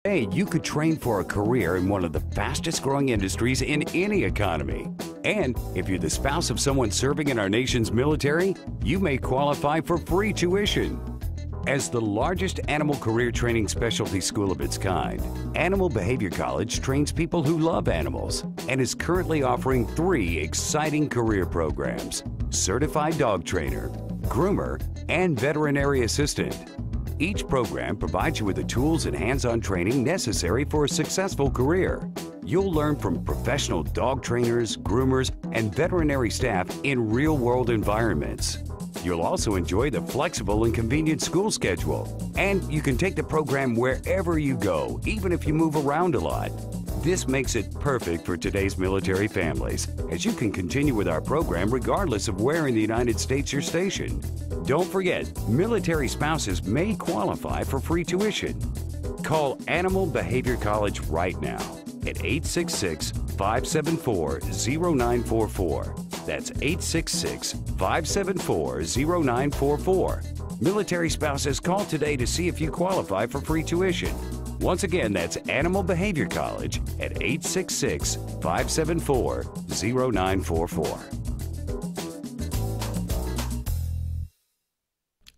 Hey, you could train for a career in one of the fastest growing industries in any economy. And if you're the spouse of someone serving in our nation's military, you may qualify for free tuition. As the largest animal career training specialty school of its kind, Animal Behavior College trains people who love animals and is currently offering 3 exciting career programs: Certified Dog Trainer, Groomer, and Veterinary Assistant. Each program provides you with the tools and hands-on training necessary for a successful career. You'll learn from professional dog trainers, groomers, and veterinary staff in real-world environments. You'll also enjoy the flexible and convenient school schedule. And you can take the program wherever you go, even if you move around a lot. This makes it perfect for today's military families, as you can continue with our program regardless of where in the United States you're stationed. Don't forget, military spouses may qualify for free tuition. Call Animal Behavior College right now at 866-574-0944. That's 866-574-0944. Military spouses, call today to see if you qualify for free tuition. Once again, that's Animal Behavior College at 866-574-0944.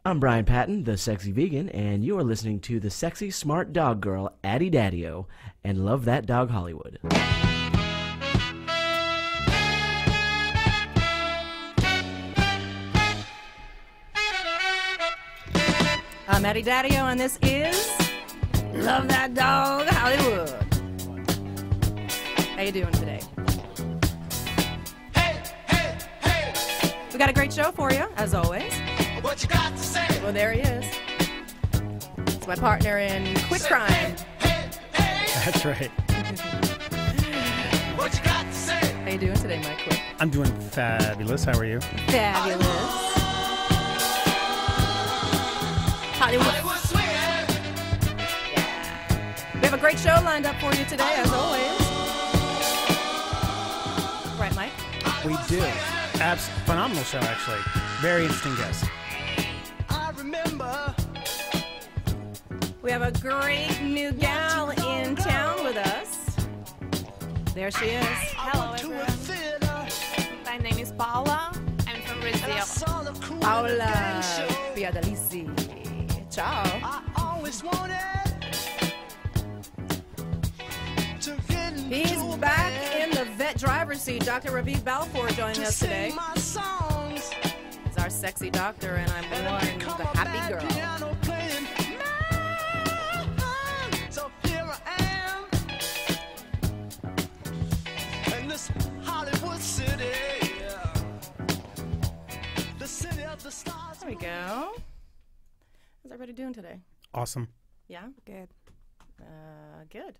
I'm Brian Patton, the Sexy Vegan, and you are listening to the sexy, smart dog girl, Addie Daddio, and Love That Dog Hollywood. I'm Addie Daddio, and this is Love That Dog Hollywood. How you doing today? Hey, hey, hey! We got a great show for you, as always. What you got to say? Well, there he is. It's my partner in Quick Crime. Hey, hey! That's right. What you got to say? How you doing today, Mike Quick? I'm doing fabulous. How are you? Fabulous. Hollywood. Hollywood swinging. We have a great show lined up for you today, as always. Right, Mike? We do. Phenomenal show, actually. Very interesting guest. I remember. We have a great new gal in town with us. There she is. Hello, everyone. My name is Paula. I'm from Brazil. Paula Piadalici. Ciao. I always wanted to get into He's a back band in the vet driver's seat. Dr. Raviv Balfour joining to us today. sing my songs. He's our sexy doctor, and I'm one, the happy girl. Piano playing. So here I am in this Hollywood city, the city of the stars. There we go. How's everybody doing today? Awesome. Yeah? Good. Good.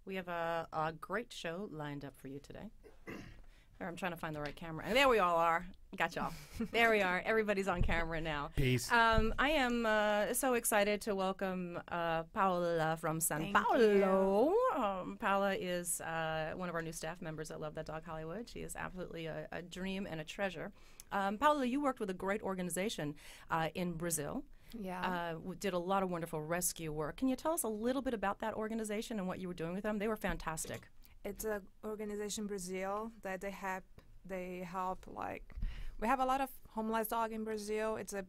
We have a great show lined up for you today. Here, I'm trying to find the right camera. And there we all are. Got y'all. There we are. Everybody's on camera now. Peace. I am so excited to welcome Paula from San Paulo. Paula is one of our new staff members at Love That Dog Hollywood. She is absolutely a dream and a treasure. Paula, you worked with a great organization in Brazil. Yeah. Did a lot of wonderful rescue work. Can you tell us a little bit about that organization and what you were doing with them? They were fantastic. It's an organization in Brazil that they help, like, we have a lot of homeless dog in Brazil. It's a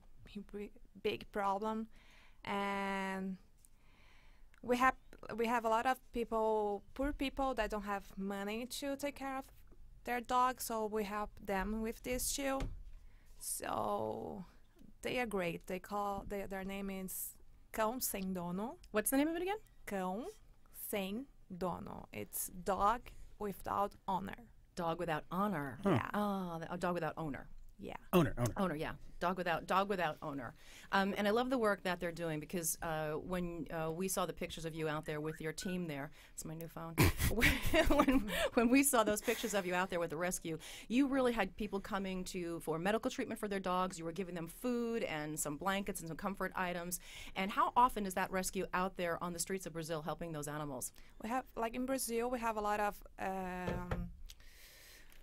big problem. And we have a lot of poor people that don't have money to take care of their dogs, so we help them with this too. So they are great. Their name is Cão Sem Dono. What's the name of it again? Cão Sem Dono. It's dog without honor. Dog without honor. Huh. Yeah. Oh, a dog without owner. Yeah. Owner. Owner, yeah. Dog without owner. And I love the work that they're doing because when we saw the pictures of you out there with your team there, it's my new phone. when we saw those pictures of you out there with the rescue, you really had people coming for medical treatment for their dogs. You were giving them food and some blankets and some comfort items. And how often is that rescue out there on the streets of Brazil helping those animals? We have, like in Brazil, we have a lot of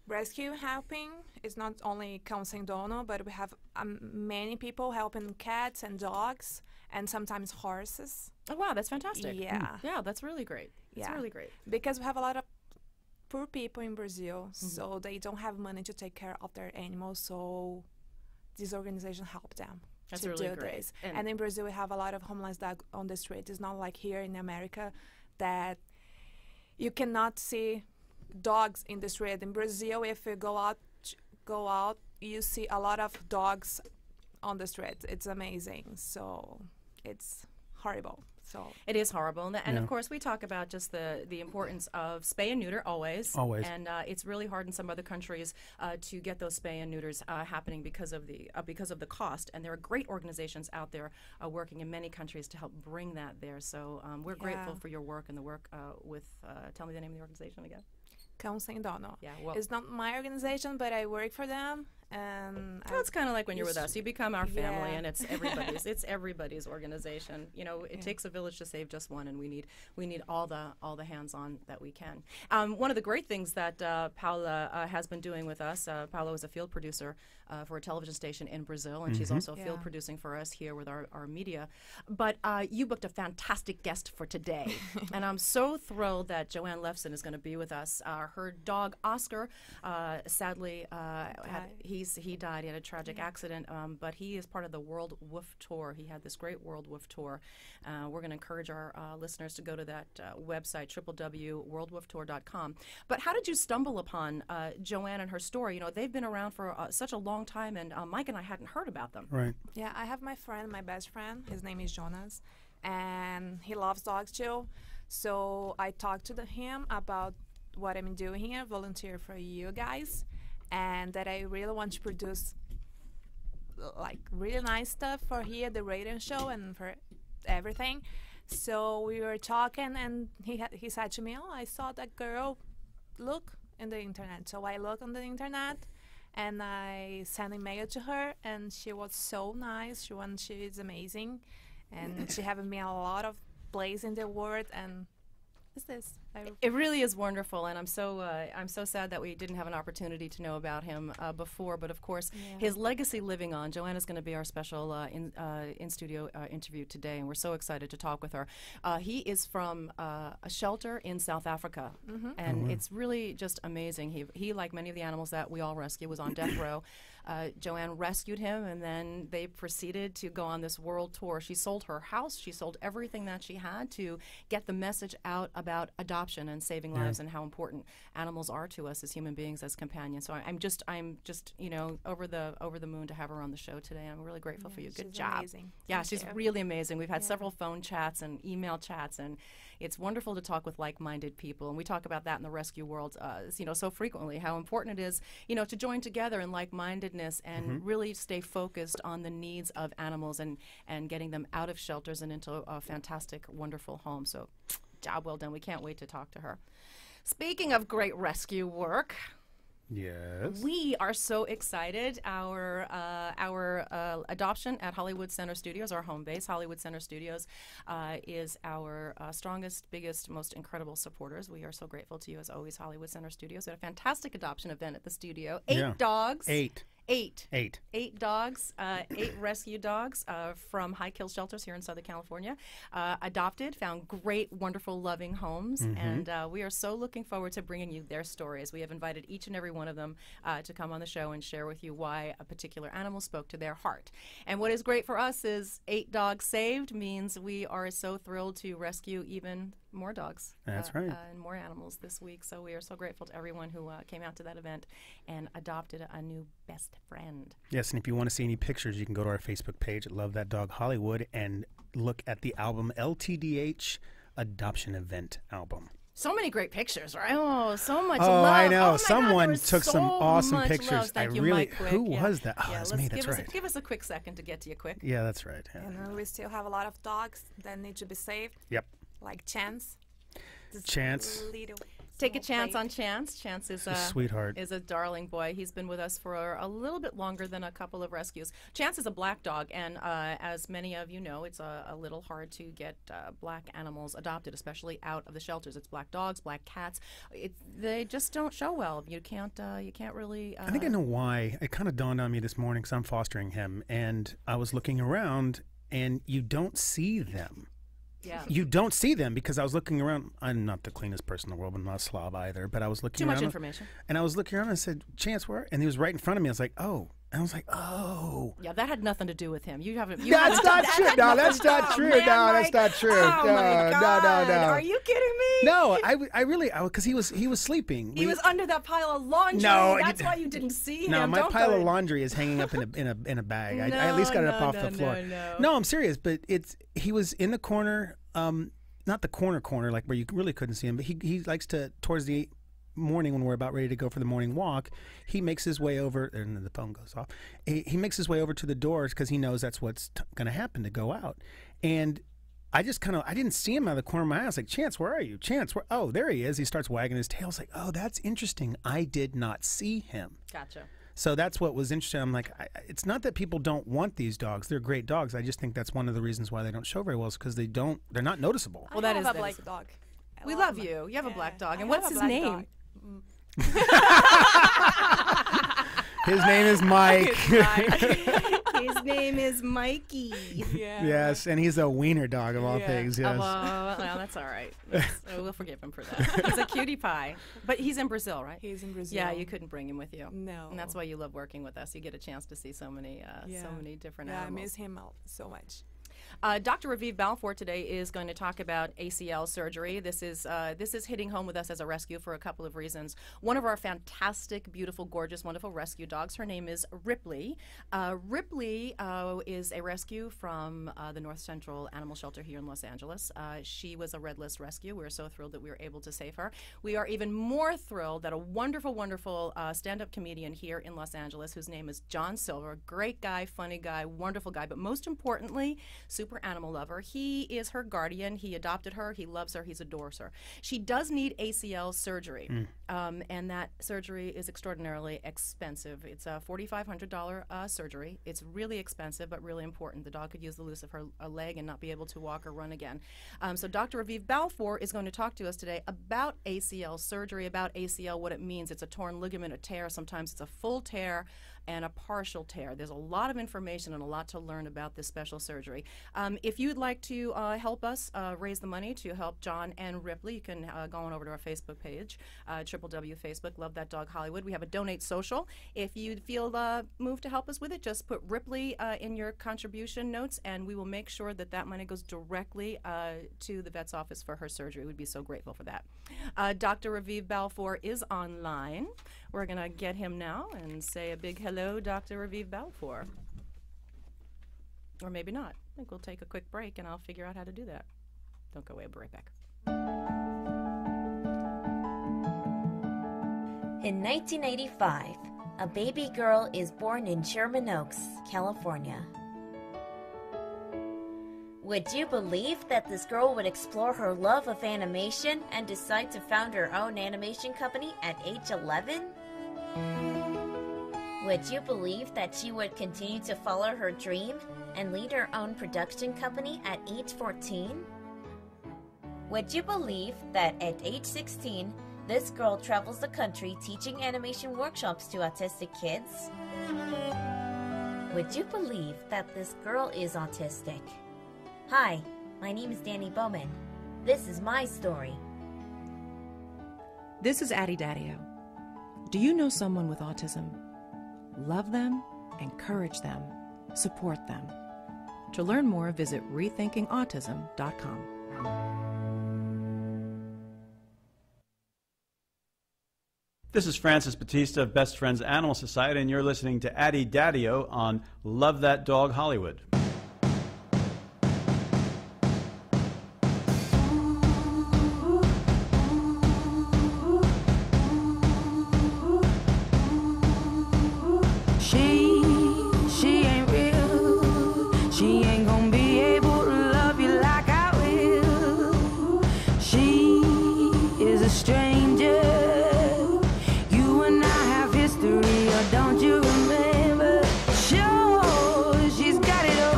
rescue helping. It's not only Cão Sem Dono, but we have many people helping cats and dogs and sometimes horses. Oh, wow, that's fantastic. Yeah. Yeah, that's really great. That's Yeah. really great. Because we have a lot of poor people in Brazil, so they don't have money to take care of their animals, so this organization help them That's to really do great. this. And- And in Brazil, we have a lot of homeless dogs on the street. It's not like here in America that you cannot see dogs in the street. In Brazil, if you go out, you see a lot of dogs on the street. It's amazing. So it's horrible. So It is horrible, and Yeah. of course we talk about just the importance of spay and neuter always. Always. And it's really hard in some other countries to get those spay and neuters happening because of the cost. And there are great organizations out there working in many countries to help bring that there. So we're grateful Yeah. for your work and the work with. Tell me the name of the organization again. Cão Sem Dono. Yeah, well, It's not my organization, but I work for them. And well, it's kind of like when you're with us. You become our family, Yeah. and it's everybody's. It's everybody's organization. You know, it takes a village to save just one, and we need all the hands on that we can. One of the great things that Paula has been doing with us. Paula is a field producer for a television station in Brazil, and she's also field Yeah. producing for us here with our media. But you booked a fantastic guest for today, and I'm so thrilled that Joanne Lefson is going to be with us. Her dog Oscar, sadly, he died. He had a tragic accident, but he is part of the World Woof Tour. He had this great World Woof Tour. We're going to encourage our listeners to go to that website, www.worldwooftour.com. But how did you stumble upon Joanne and her story? You know, they've been around for such a long time, and Mike and I hadn't heard about them. Right. Yeah, I have my friend, my best friend. His name is Jonas, and he loves dogs too. So I talked to him about what I'm doing here, volunteer for you guys, and that I really want to produce like really nice stuff for here, the radio show, and for everything. So we were talking, and he said to me, "Oh, I saw that girl. Look in the internet." So I looked on the internet, and I sent an email to her, and she was so nice. She is amazing, and she having me a lot of place in the world, and it's this. It really is wonderful, and I'm so sad that we didn't have an opportunity to know about him before. But of course, his legacy living on. Joanna's going to be our special in studio interview today, and we're so excited to talk with her. He is from a shelter in South Africa, and it's really just amazing. He, like many of the animals that we all rescue, was on death row. Joanne rescued him, and then they proceeded to go on this world tour. She sold her house. She sold everything that she had to get the message out about adoption and saving lives and how important animals are to us as human beings, as companions. So I'm just over the moon to have her on the show today. I'm really grateful for you. Good she's job. amazing. Yeah, Thank she's you. really amazing. We've had several phone chats and email chats, and it's wonderful to talk with like-minded people. And we talk about that in the rescue world, so frequently, how important it is, to join together in like-mindedness and really stay focused on the needs of animals and getting them out of shelters and into a fantastic, wonderful home. So, job well done. We can't wait to talk to her. Speaking of great rescue work, Yes. we are so excited. Our adoption at Hollywood Center Studios, our home base, Hollywood Center Studios, is our strongest, biggest, most incredible supporters. We are so grateful to you, as always, Hollywood Center Studios. We had a fantastic adoption event at the studio. 8 dogs. Eight. 8 dogs, 8 rescue dogs from High Kill shelters here in Southern California, adopted, found great, wonderful, loving homes, and we are so looking forward to bringing you their stories. We have invited each and every one of them to come on the show and share with you why a particular animal spoke to their heart. And what is great for us is 8 dogs saved means we are so thrilled to rescue even more dogs. That's right. And more animals this week. So we are so grateful to everyone who came out to that event and adopted a new best friend. Yes, and if you want to see any pictures, you can go to our Facebook page at Love That Dog Hollywood and look at the album LTDH Adoption Event album. So many great pictures, right? Oh, so much Oh, love. I know. Oh my Someone God, there was took some so awesome much pictures. love. Thank I you, really- Mike Quick. who Yeah. was that? Oh, that's me. That's right. Give us a quick second to get to you quick. Yeah, that's right. Yeah. And we still have a lot of dogs that need to be saved, Yep. like Chance. This Chance. little Take a small chance baby. on Chance. Chance is A sweetheart. is a darling boy. He's been with us for a little bit longer than a couple of rescues. Chance is a black dog, and as many of you know, it's a little hard to get black animals adopted, especially out of the shelters. It's black dogs, black cats. They just don't show well. You can't really. I think I know why. It kind of dawned on me this morning because I'm fostering him, and I was looking around, and you don't see them Yeah. You don't see them because I was looking around. I'm not the cleanest person in the world, but I'm not a slob either. But I was looking Too around. much information. And I was looking around and I said, Chance, where? And he was right in front of me. I was like, oh. And I was like, oh. Yeah, that had nothing to do with him. You haven't. That's not true. No, that's not true. No, that's not true. Oh my God. No. Are you kidding me? No, I really, because he was sleeping. He was under that pile of laundry. No, That's why you didn't see him. No, my Don't pile go of in. laundry is hanging up in a bag. I at least got it up off the floor. No. I'm serious. But he was in the corner, not the corner like where you really couldn't see him. But he likes to, towards the morning when we're about ready to go for the morning walk, he makes his way over, and then the phone goes off. He makes his way over to the doors because he knows that's what's going to happen to go out. And I just I didn't see him out of the corner of my eye. I was like, Chance, where are you? Chance, where? Oh, there he is. He starts wagging his tail. I was like, oh, that's interesting. I did not see him. Gotcha. So that's what was interesting. I'm like, it's not that people don't want these dogs. They're great dogs. I just think that's one of the reasons why they don't show very well is because they're not noticeable. Well, that I is have a that black is- dog. We love you. You have a black dog. And what's his name? His name is Mike. His name is Mikey. Yeah. Yes, and he's a wiener dog of all things. Yes. Well, that's all right. We'll forgive him for that. He's a cutie pie. But he's in Brazil, right? He's in Brazil. Yeah, you couldn't bring him with you. No. And that's why you love working with us. You get a chance to see so many different Yeah, I animals. miss him so much. Dr. Raviv Balfour today is going to talk about ACL surgery. This is hitting home with us as a rescue for a couple of reasons. One of our fantastic, beautiful, gorgeous, wonderful rescue dogs, her name is Ripley. Ripley is a rescue from the North Central Animal Shelter here in Los Angeles. She was a Red List rescue. We're so thrilled that we were able to save her. We are even more thrilled that a wonderful, wonderful stand-up comedian here in Los Angeles, whose name is John Silver, great guy, funny guy, wonderful guy, but most importantly, super animal lover. He is her guardian. He adopted her. He loves her. He adores her. She does need ACL surgery, and that surgery is extraordinarily expensive. It's a $4,500 surgery. It's really expensive, but really important. The dog could use the loose of her leg and not be able to walk or run again. So Dr. Raviv Balfour is going to talk to us today about ACL surgery, about ACL, what it means. It's a torn ligament, a tear. Sometimes it's a full tear and a partial tear. There's a lot of information and a lot to learn about this special surgery. If you'd like to help us raise the money to help John and Ripley, you can go on over to our Facebook page, www.facebook, Love That Dog Hollywood. We have a donate social. If you feel moved to help us with it, just put Ripley in your contribution notes, and we will make sure that that money goes directly to the vet's office for her surgery. We'd be so grateful for that. Dr. Raviv Balfour is online. We're going to get him now and say a big hello, Dr. Raviv Balfour. Or maybe not. I think we'll take a quick break and I'll figure out how to do that. Don't go away. We'll be right back. In 1985, a baby girl is born in Sherman Oaks, California. Would you believe that this girl would explore her love of animation and decide to found her own animation company at age 11? Would you believe that she would continue to follow her dream and lead her own production company at age 14? Would you believe that at age 16, this girl travels the country teaching animation workshops to autistic kids? Would you believe that this girl is autistic? Hi, my name is Danny Bowman. This is my story. This is Addie Daddio. Do you know someone with autism? Love them, encourage them, support them. To learn more, visit rethinkingautism.com. This is Francis Batista of Best Friends Animal Society, and you're listening to Addie Daddio on Love That Dog Hollywood. She ain't real. She ain't gonna be able to love you like I will. She is a stranger. You and I have history, or don't you remember? Sure, she's got it all.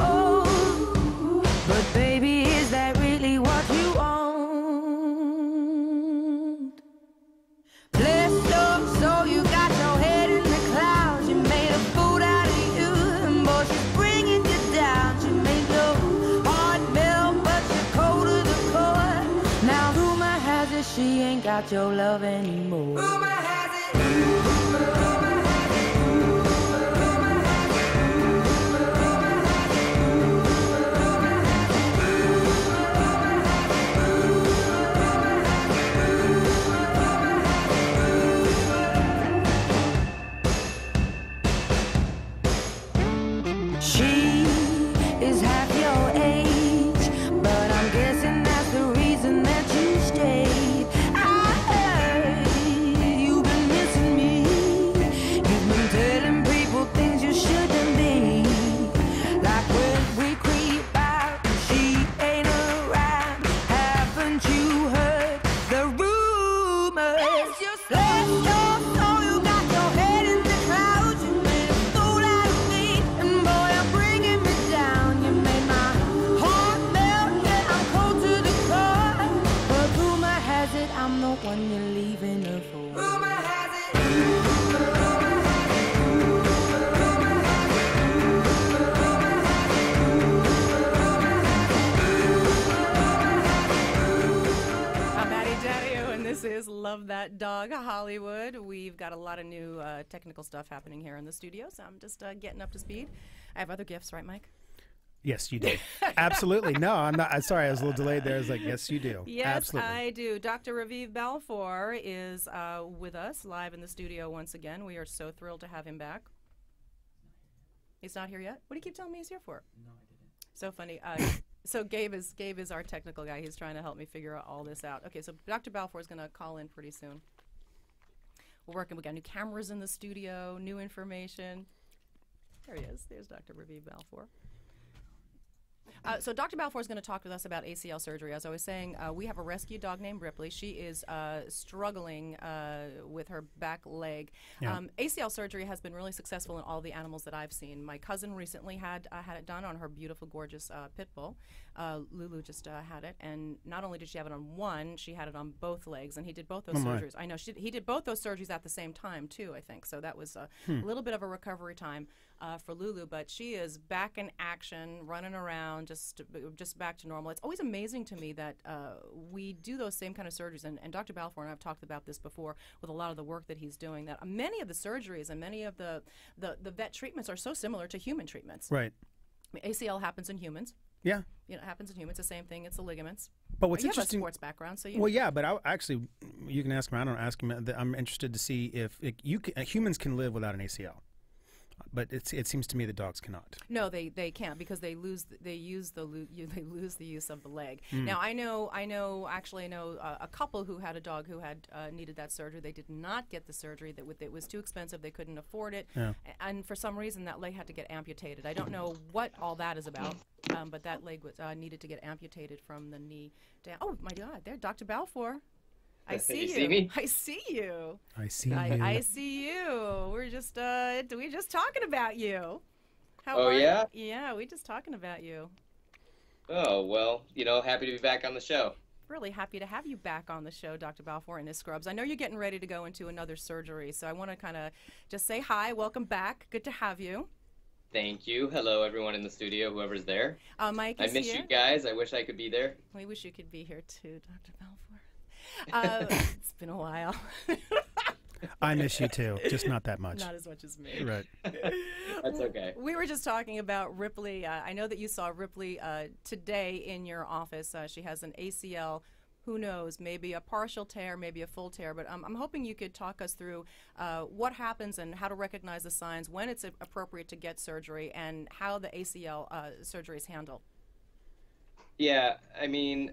she ain't got your love anymore. Rumor has it. She is half your age, but I'm guessing that's the reason that you stayed. I heard you've been missing me. You've been telling people things you shouldn't be. Like when we creep out and she ain't around. Haven't you heard the rumors? It's just left your soul, you got your head in the clouds. You made a fool out of me, and boy, you're bringing me down. You made my heart melt, yeah, I'm cold to the core. But rumor has it I'm the one you're leaving her for. Rumor has it. I'm Addie Daddio, and this is Love That Dog Hollywood. We've got a lot of new technical stuff happening here in the studio, so I'm just getting up to speed. I have other gifts, right, Mike? Yes, you do. Absolutely. No, I'm not. I'm sorry, I was a little delayed there. I was like, yes, you do. Yes, Absolutely. I do. Dr. Raviv Balfour is with us live in the studio once again. We are so thrilled to have him back. He's not here yet? What do you keep telling me he's here for? No, I didn't. So funny. So Gabe is our technical guy. He's trying to help me figure all this out. Okay, so Dr. Balfour is going to call in pretty soon. We're working. We got new cameras in the studio, new information. There he is. There's Dr. Raviv Balfour. So Dr. Balfour is going to talk with us about ACL surgery. As I was saying, we have a rescue dog named Ripley. She is struggling with her back leg. Yeah. ACL surgery has been really successful in all the animals that I've seen. My cousin recently had it done on her beautiful, gorgeous pit bull. Lulu just had it, and not only did she have it on one, she had it on both legs, and he did both those surgeries. I know he did both those surgeries at the same time too, I think. So that was a little bit of a recovery time for Lulu, but she is back in action, running around, just back to normal. It's always amazing to me that we do those same kind of surgeries, and Dr. Balfour and I have talked about this before with a lot of the work that he's doing, that many of the surgeries and many of the vet treatments are so similar to human treatments. Right. I mean, ACL happens in humans. Yeah. You know, it happens in humans. The same thing. It's the ligaments. But what's you interesting? have a sports background, so you. Well, yeah, but actually, you can ask him. I don't ask him. I'm interested to see if humans can live without an ACL, but it seems to me that dogs cannot. No, they can't, because they lose the use of the leg. Now I know a couple who had a dog who had needed that surgery. They did not get the surgery. It was too expensive. They couldn't afford it, and for some reason that leg had to get amputated. I don't know what all that is about. But that leg was needed to get amputated from the knee down. Oh my God! There, Dr. Balfour. I see you. See me? I see you. I see you. I see you. We're just talking about you. Oh yeah? Yeah, we just talking about you. Oh well, happy to be back on the show. Really happy to have you back on the show, Dr. Balfour and his scrubs. I know you're getting ready to go into another surgery, so I want to kind of just say hi, welcome back. Good to have you. Thank you. Hello, everyone in the studio, whoever's there. Mike I is miss here. you guys. I wish I could be there. We wish you could be here too, Dr. Balfour. It's been a while. I miss you too, just not that much. Not as much as me. Right. That's okay. We were just talking about Ripley. I know that you saw Ripley today in your office. She has an ACL. Who knows, maybe a partial tear, maybe a full tear, but I'm hoping you could talk us through what happens and how to recognize the signs, when it's appropriate to get surgery, and how the ACL surgery is handled. Yeah, I mean,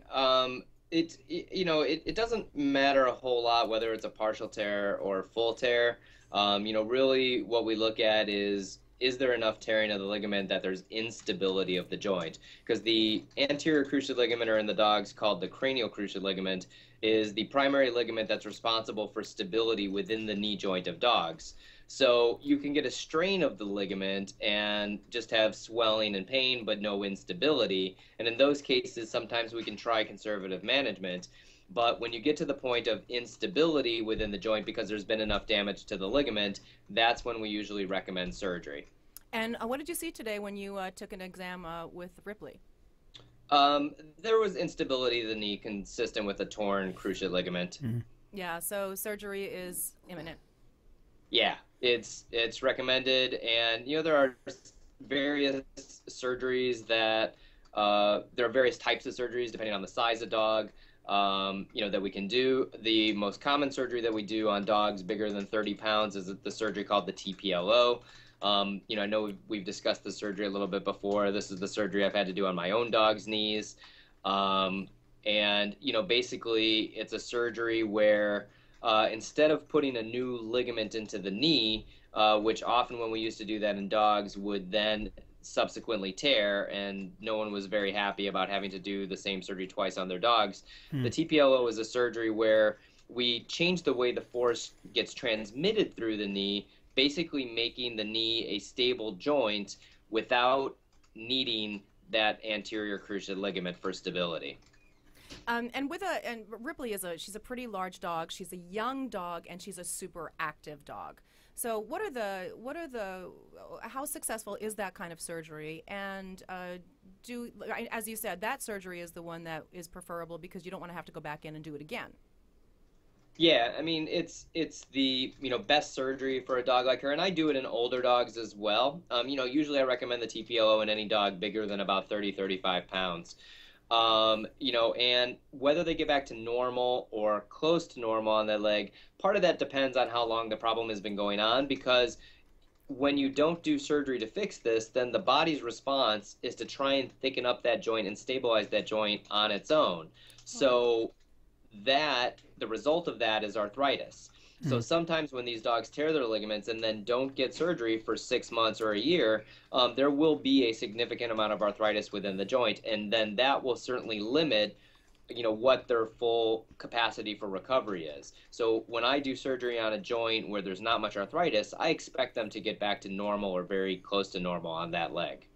it doesn't matter a whole lot whether it's a partial tear or a full tear. Really what we look at is there enough tearing of the ligament that there's instability of the joint? Because the anterior cruciate ligament, or in the dogs called the cranial cruciate ligament, is the primary ligament that's responsible for stability within the knee joint of dogs. So you can get a strain of the ligament and just have swelling and pain, but no instability. And in those cases, sometimes we can try conservative management. But when you get to the point of instability within the joint because there's been enough damage to the ligament, that's when we usually recommend surgery. And what did you see today when you took an exam with Ripley? There was instability of the knee consistent with a torn cruciate ligament. Yeah, so surgery is imminent. Yeah, it's recommended, and there are various surgeries that there are various types of surgeries depending on the size of dog. That we can do. The most common surgery that we do on dogs bigger than 30 pounds is the surgery called the TPLO. I know we've discussed the surgery a little bit before. This is the surgery I've had to do on my own dog's knees. Basically it's a surgery where instead of putting a new ligament into the knee, which often when we used to do that in dogs would then subsequently tear, and no one was very happy about having to do the same surgery twice on their dogs. The TPLO is a surgery where we change the way the force gets transmitted through the knee, basically making the knee a stable joint without needing that anterior cruciate ligament for stability. And Ripley she's a pretty large dog. She's a young dog, and she's a super active dog. So how successful is that kind of surgery? And as you said, that surgery is the one that is preferable because you don't want to have to go back in and do it again. Yeah, I mean, it's the best surgery for a dog like her, and I do it in older dogs as well. Usually I recommend the TPLO in any dog bigger than about 30-35 pounds. And whether they get back to normal or close to normal on that leg, part of that depends on how long the problem has been going on, because when you don't do surgery to fix this, then the body's response is to try and thicken up that joint and stabilize that joint on its own. So the result of that is arthritis. So sometimes when these dogs tear their ligaments and then don't get surgery for 6 months or a year, there will be a significant amount of arthritis within the joint, and then that will certainly limit what their full capacity for recovery is. So when I do surgery on a joint where there's not much arthritis, I expect them to get back to normal or very close to normal on that leg.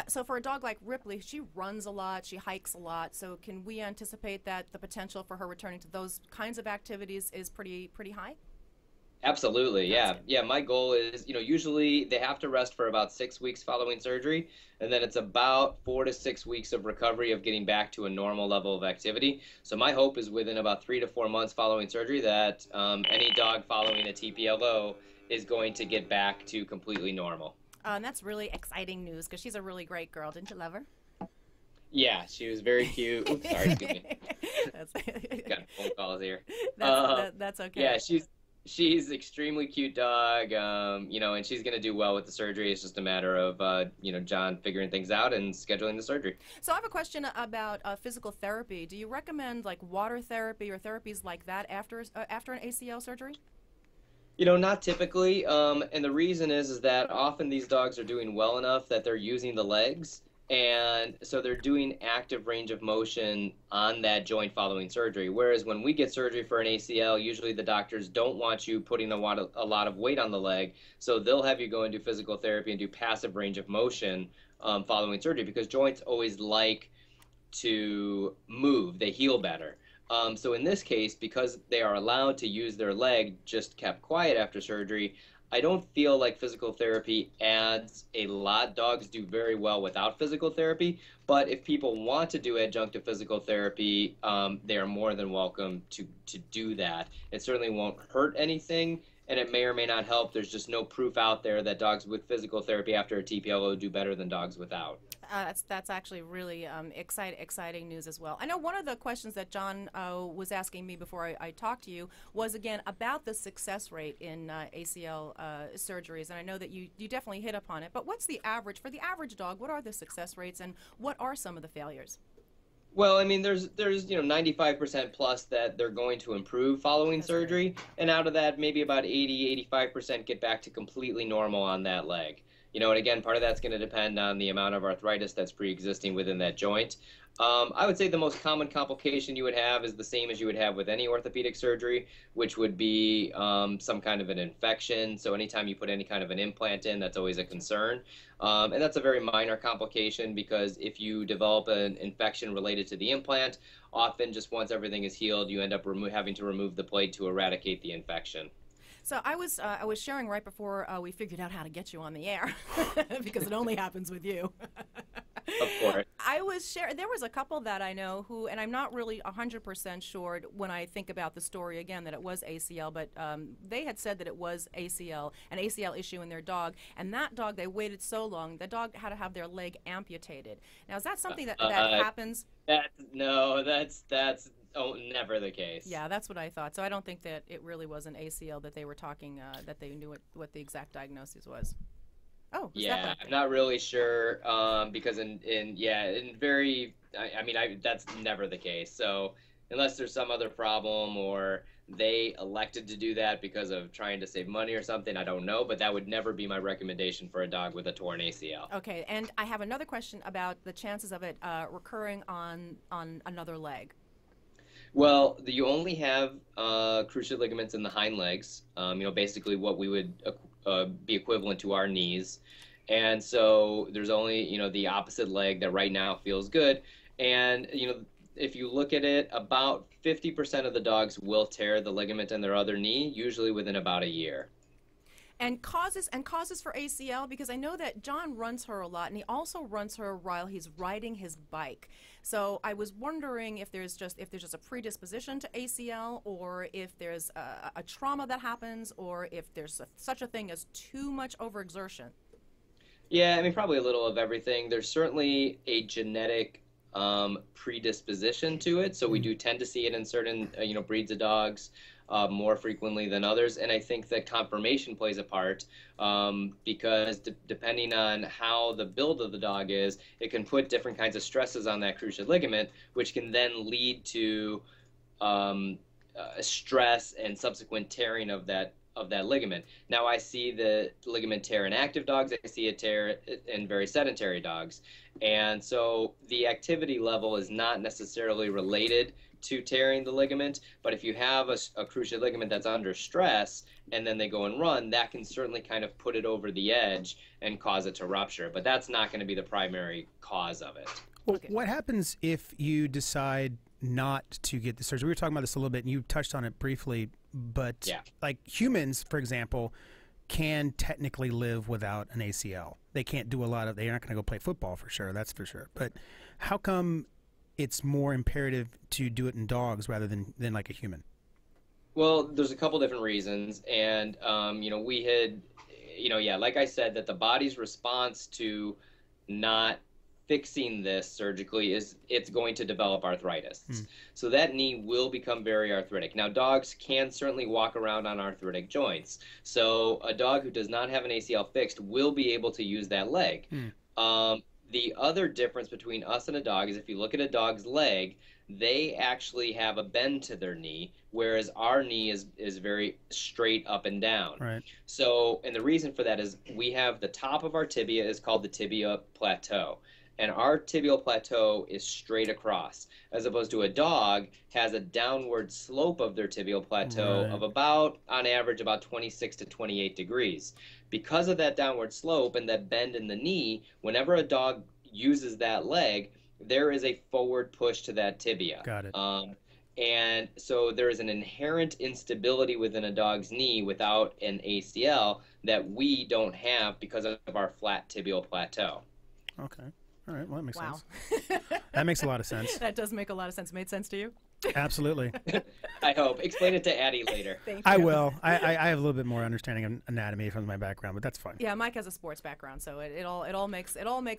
So for a dog like Ripley, she runs a lot, she hikes a lot. So can we anticipate that the potential for her returning to those kinds of activities is pretty high? Absolutely, yeah. Yeah, my goal is, usually they have to rest for about 6 weeks following surgery, and then it's about 4 to 6 weeks of recovery of getting back to a normal level of activity. So my hope is within about 3 to 4 months following surgery that any dog following a TPLO is going to get back to completely normal. And that's really exciting news because she's a really great girl. Didn't you love her? Yeah, she was very cute. Oops, sorry, excuse me. Got phone calls here. That's okay. Yeah, she's extremely cute dog, and she's going to do well with the surgery. It's just a matter of, John figuring things out and scheduling the surgery. So I have a question about physical therapy. Do you recommend like water therapy or therapies like that after an ACL surgery? Not typically, and the reason is that often these dogs are doing well enough that they're using the legs, and so they're doing active range of motion on that joint following surgery. Whereas when we get surgery for an ACL, usually the doctors don't want you putting a lot of weight on the leg, so they'll have you go and do physical therapy and do passive range of motion following surgery, because joints always like to move, they heal better. So in this case, because they are allowed to use their leg just kept quiet after surgery, I don't feel like physical therapy adds a lot. Dogs do very well without physical therapy, but if people want to do adjunctive physical therapy, they are more than welcome to do that. It certainly won't hurt anything, and it may or may not help. There's just no proof out there that dogs with physical therapy after a TPLO do better than dogs without. That's actually really exciting news as well. I know one of the questions that John was asking me before I talked to you was, again, about the success rate in ACL surgeries, and I know that you definitely hit upon it, but what's the average, for the average dog, what are the success rates, and what are some of the failures? Well, I mean, there's 95% plus that they're going to improve following surgery, and out of that, maybe about 80-85% get back to completely normal on that leg. And again, part of that's going to depend on the amount of arthritis that's pre-existing within that joint. I would say the most common complication you would have is the same as you would have with any orthopedic surgery, which would be some kind of an infection. So anytime you put any kind of an implant in, that's always a concern. And that's a very minor complication, because if you develop an infection related to the implant, often just once everything is healed, you end up having to remove the plate to eradicate the infection. So I was sharing right before we figured out how to get you on the air, because it only happens with you. Of course. There was a couple that I know who, and I'm not really 100% sure when I think about the story again that it was ACL, but they had said that it was an ACL issue in their dog, and that dog, they waited so long, the dog had to have their leg amputated. Now, is that something that happens? That's never the case. Yeah, that's what I thought. So I don't think that it really was an ACL that they were talking, that they knew what the exact diagnosis was. Oh, yeah, I'm not really sure because that's never the case. So unless there's some other problem or they elected to do that because of trying to save money or something, I don't know, but that would never be my recommendation for a dog with a torn ACL. Okay, and I have another question about the chances of it recurring on another leg. Well, you only have cruciate ligaments in the hind legs, basically what we would be equivalent to our knees. And so there's only, the opposite leg that right now feels good. And, if you look at it, about 50% of the dogs will tear the ligament in their other knee, usually within about a year. And causes for ACL, because I know that John runs her a lot, and he also runs her while he's riding his bike. So I was wondering if there's just a predisposition to ACL, or if there's a trauma that happens, or if there's such a thing as too much overexertion. Yeah, probably a little of everything. There's certainly a genetic predisposition to it, so we do tend to see it in certain breeds of dogs. More frequently than others, and I think that conformation plays a part because depending on how the build of the dog is, it can put different kinds of stresses on that cruciate ligament, which can then lead to stress and subsequent tearing of that ligament. Now, I see the ligament tear in active dogs. I see it tear in very sedentary dogs, and so the activity level is not necessarily related to tearing the ligament, but if you have a cruciate ligament that's under stress and then they go and run, that can certainly kind of put it over the edge and cause it to rupture, but that's not going to be the primary cause of it. Well, what happens if you decide not to get the surgery? We were talking about this a little bit, and you touched on it briefly, but like humans, for example, can technically live without an ACL. They can't do they're not going to go play football for sure, that's for sure. But how come it's more imperative to do it in dogs rather than like a human? Well, there's a couple different reasons, and we had, like I said, that the body's response to not fixing this surgically is it's going to develop arthritis. So that knee will become very arthritic. Now, dogs can certainly walk around on arthritic joints. So a dog who does not have an ACL fixed will be able to use that leg. The other difference between us and a dog is if you look at a dog's leg, they actually have a bend to their knee, whereas our knee is very straight up and down. Right. So, and the reason for that is we have the top of our tibia is called the tibia plateau. And our tibial plateau is straight across, as opposed to a dog has a downward slope of their tibial plateau of about, on average, about 26 to 28 degrees. Because of that downward slope and that bend in the knee, whenever a dog uses that leg, there is a forward push to that tibia. Got it. And so there is an inherent instability within a dog's knee without an ACL that we don't have because of our flat tibial plateau. Okay. All right. Well, that makes sense. That makes a lot of sense. That does make a lot of sense. Made sense to you? Absolutely. I hope. Explain it to Addie later. Thank you. I will. I have a little bit more understanding of anatomy from my background, but that's fine. Yeah, Mike has a sports background, so it all makes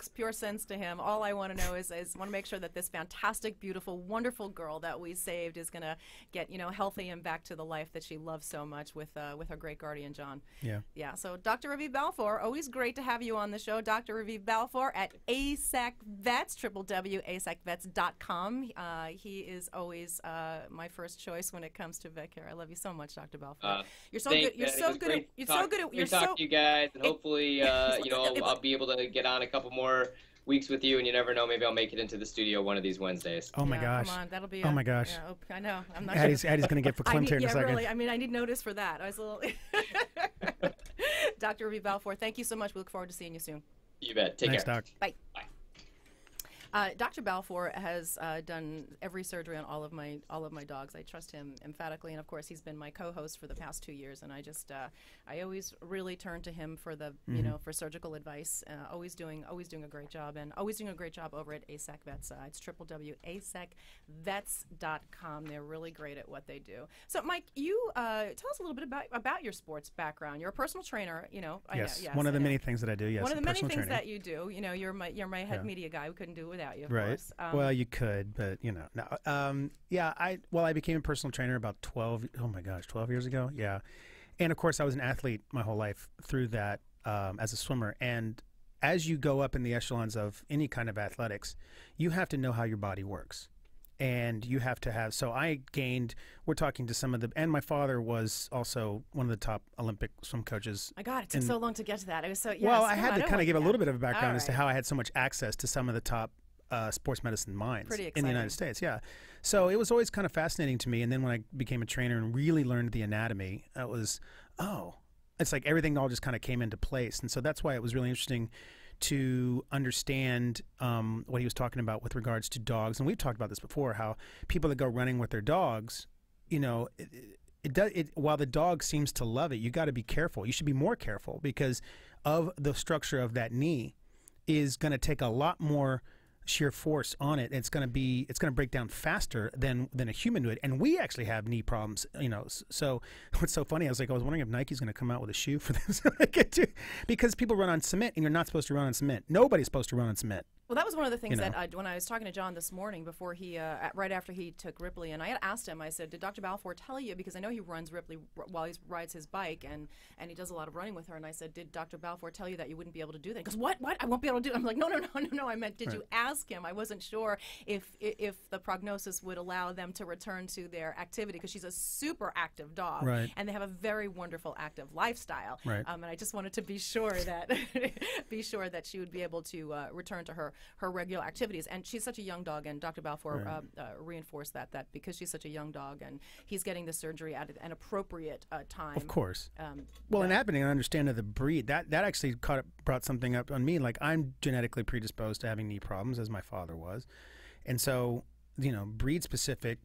pure sense to him. All I want to know is want to make sure that this fantastic, beautiful, wonderful girl that we saved is going to get healthy and back to the life that she loves so much with her great guardian John. Yeah. Yeah. So Dr. Raviv Balfour, always great to have you on the show. Dr. Raviv Balfour at ASAC Vets, www.asacvets.com. He is always my first choice when it comes to vet care. I love you so much, Dr. Balfour. You're so good. You're so good. You're so good. You're so. Talk to you guys, and hopefully, I'll be able to get on a couple more weeks with you, and you never know, maybe I'll make it into the studio one of these Wednesdays. Oh my gosh! Come on, that'll be. Oh my gosh! Yeah, I know. I'm not. Addie's going to get verklempt here in a second. Really. I need notice for that. I was a little. Dr. Raviv Balfour, thank you so much. We look forward to seeing you soon. You bet. Take Thanks, care. Doc. Bye. Bye. Dr. Balfour has done every surgery on all of my dogs. I trust him emphatically, and of course, he's been my co-host for the past 2 years. And I just I always really turn to him for the for surgical advice. Always doing a great job, and always doing a great job over at ASEC Vets. It's www.asecvets.com. They're really great at what they do. So, Mike, you tell us a little bit about your sports background. You're a personal trainer. Yes, one of the many things that I do. Yes, one of the many things training. that you do. You're my head media guy. We couldn't do it without you, of right. course. Well, you could, but no. I became a personal trainer about 12 years ago. Yeah, and of course I was an athlete my whole life through that as a swimmer. And as you go up in the echelons of any kind of athletics, you have to know how your body works. And you have to have, so I gained, we're talking to some of the, and my father was also one of the top Olympic swim coaches. My God, it took so long to get to that. It was so, yes. Well, I had to kind of give a little bit of a background as to how I had so much access to some of the top sports medicine minds in the United States. Yeah. So it was always kind of fascinating to me. And then when I became a trainer and really learned the anatomy, it was, it's like everything all just kind of came into place. And so that's why it was really interesting to understand what he was talking about with regards to dogs. And we've talked about this before, how people that go running with their dogs, while the dog seems to love it, you got to be careful. You should be more careful because of the structure of that knee is going to take a lot more sheer force on it. It's going to break down faster than a human would. And we actually have knee problems, So what's so funny? I was wondering if Nike's going to come out with a shoe for this, because people run on cement, and you're not supposed to run on cement. Nobody's supposed to run on cement. Well, that was one of the things that when I was talking to John this morning before he, right after he took Ripley, and I had asked him, I said, did Dr. Balfour tell you, because I know he runs Ripley while he rides his bike, and he does a lot of running with her, and I said, did Dr. Balfour tell you that you wouldn't be able to do that? He goes, what? I won't be able to do it. I'm like, no, I meant, did you ask him? I wasn't sure if the prognosis would allow them to return to their activity, because she's a super active dog, and they have a very wonderful active lifestyle, and I just wanted to be sure that she would be able to return to her regular activities. And she's such a young dog, and Dr. Balfour reinforced that because she's such a young dog and he's getting the surgery at an appropriate time. Of course. And happening, I understand the breed. That actually brought something up on me. Like, I'm genetically predisposed to having knee problems, as my father was. And so, breed specific,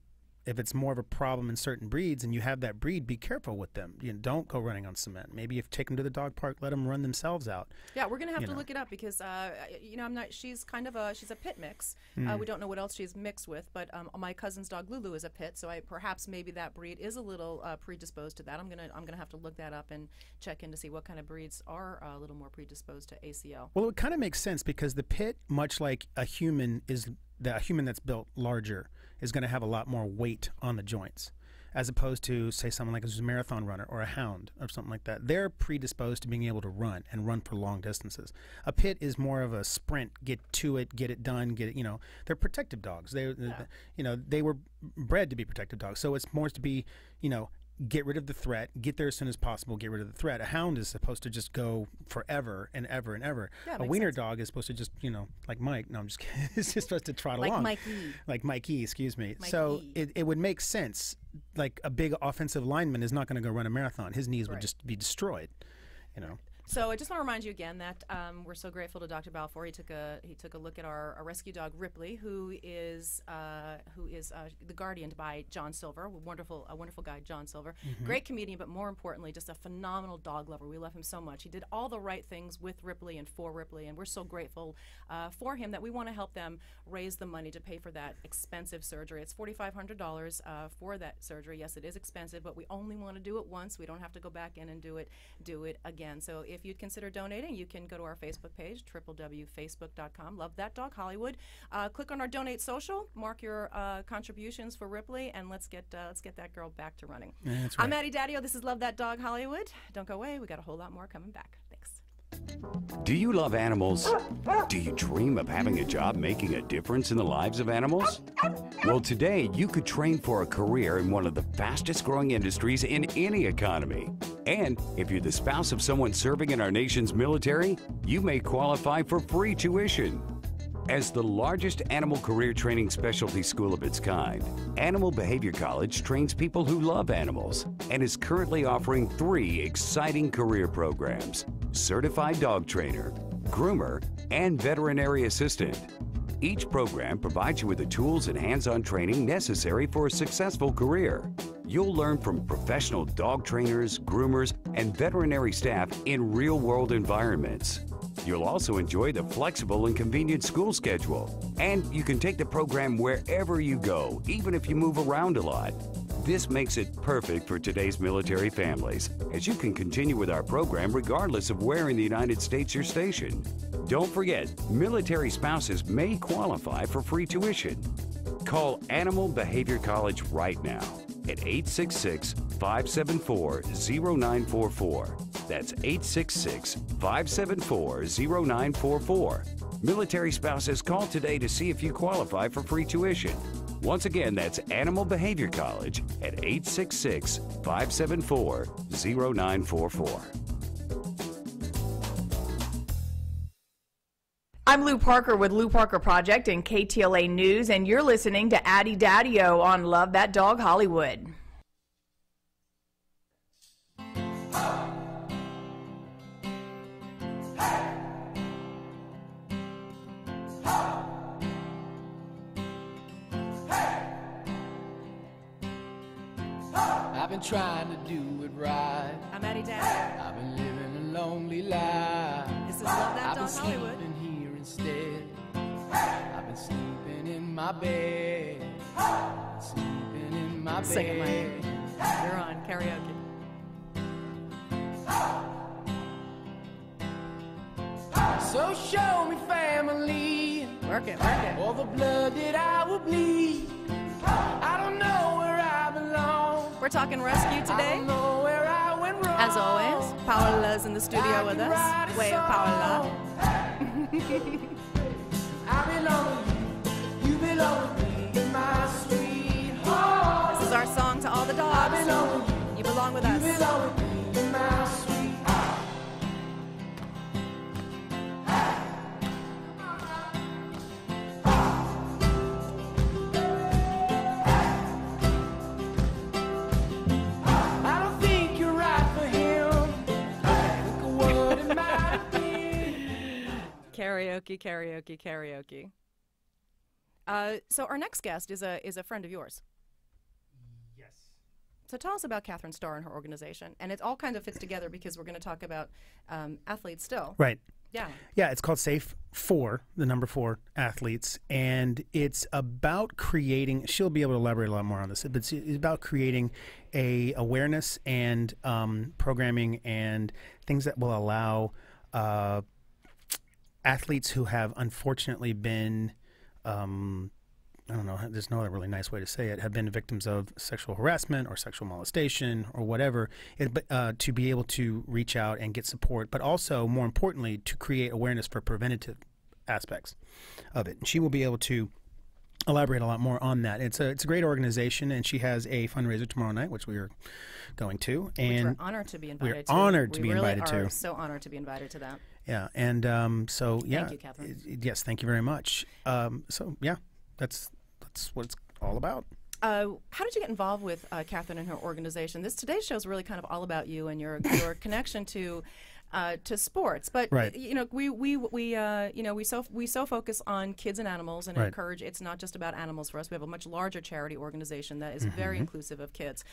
if it's more of a problem in certain breeds and you have that breed, be careful with them. Don't go running on cement. Maybe if you take them to the dog park, let them run themselves out. Yeah, we're going to have to look it up because, she's kind of she's a pit mix. We don't know what else she's mixed with, but my cousin's dog Lulu is a pit, so perhaps maybe that breed is a little predisposed to that. I'm gonna have to look that up and check in to see what kind of breeds are a little more predisposed to ACL. Well, it kind of makes sense because the pit, much like a human that's built larger, is going to have a lot more weight on the joints, as opposed to, say, someone like a marathon runner or a hound or something like that. They're predisposed to being able to run for long distances. A pit is more of a sprint, get to it, get it done, get it. They're protective dogs. They were bred to be protective dogs. So it's more to be, get rid of the threat, get there as soon as possible, get rid of the threat. A hound is supposed to just go forever and ever and ever. Yeah, a wiener dog is supposed to just, like Mike. No, I'm just kidding. It's just supposed to trot along. Like Mikey, excuse me. So it would make sense. Like a big offensive lineman is not going to go run a marathon. His knees would just be destroyed, So I just want to remind you again that we're so grateful to Dr. Balfour. He took a look at our rescue dog Ripley, who is the guardian by John Silver, a wonderful guy, John Silver, great comedian, but more importantly, just a phenomenal dog lover. We love him so much. He did all the right things with Ripley and for Ripley, and we're so grateful for him that we want to help them raise the money to pay for that expensive surgery. It's $4,500 for that surgery. Yes, it is expensive, but we only want to do it once. We don't have to go back in and do it again. So if you'd consider donating, you can go to our Facebook page, www.facebook.com. Love That Dog Hollywood. Click on our donate social, mark your contributions for Ripley, and let's get that girl back to running. Yeah, that's right. I'm Addie Daddio. This is Love That Dog Hollywood. Don't go away. We got a whole lot more coming back. Thanks. Do you love animals? Do you dream of having a job making a difference in the lives of animals? Well, today you could train for a career in one of the fastest growing industries in any economy. And if you're the spouse of someone serving in our nation's military, you may qualify for free tuition. As the largest animal career training specialty school of its kind, Animal Behavior College trains people who love animals and is currently offering 3 exciting career programs: Certified Dog Trainer, Groomer, and Veterinary Assistant. Each program provides you with the tools and hands-on training necessary for a successful career. You'll learn from professional dog trainers, groomers, and veterinary staff in real-world environments. You'll also enjoy the flexible and convenient school schedule. And you can take the program wherever you go, even if you move around a lot. This makes it perfect for today's military families, as you can continue with our program regardless of where in the United States you're stationed. Don't forget, military spouses may qualify for free tuition. Call Animal Behavior College right now at 866-574-0944. That's 866-574-0944. Military spouses, call today to see if you qualify for free tuition. Once again, that's Animal Behavior College at 866-574-0944. I'm Lou Parker with Lou Parker Project and KTLA News, and you're listening to Addie Daddy-O on Love That Dog Hollywood. I've been trying to do it right. I'm Addie Daddy. I've been living a lonely life. This is Love That Dog Hollywood. I've been sleeping here instead. I've been sleeping in my bed. Sleeping in my bed. Sing it, Mike. You're on karaoke. So show me family. Work it, work it. All the blood that I will bleed. I don't know where I belong. We're talking rescue today. I don't know where I went wrong. As always, Paola's in the studio with us. Way of Paola. I belong with you. You belong with me in my sweetheart. This is our song to all the dogs. I belong with you. You belong with us. You belong with me in my sweetheart. Karaoke, karaoke, karaoke. So our next guest is a friend of yours. Yes. So tell us about Catherine Starr and her organization, and it all kind of fits together because we're going to talk about athletes still. Right. Yeah. Yeah, it's called Safe for the number 4 athletes, and it's about creating. She'll be able to elaborate a lot more on this, but it's about creating a awareness and programming and things that will allow athletes who have unfortunately been, I don't know, there's no other really nice way to say it, have been victims of sexual harassment or sexual molestation or whatever, to be able to reach out and get support, but also, more importantly, to create awareness for preventative aspects of it. And she will be able to elaborate a lot more on that. It's a great organization, and she has a fundraiser tomorrow night, which we are going to. And which we're honored to be invited to. We're honored to be invited to. We are so honored to be invited to that. Yeah, and so yeah. Thank you, Catherine. Yes, thank you very much. So yeah, that's what it's all about. How did you get involved with Catherine and her organization? Today's show is really kind of all about you and your connection to sports, but right. we so focus on kids and animals and right. encourage. It's not just about animals for us. We have a much larger charity organization that is very inclusive of kids.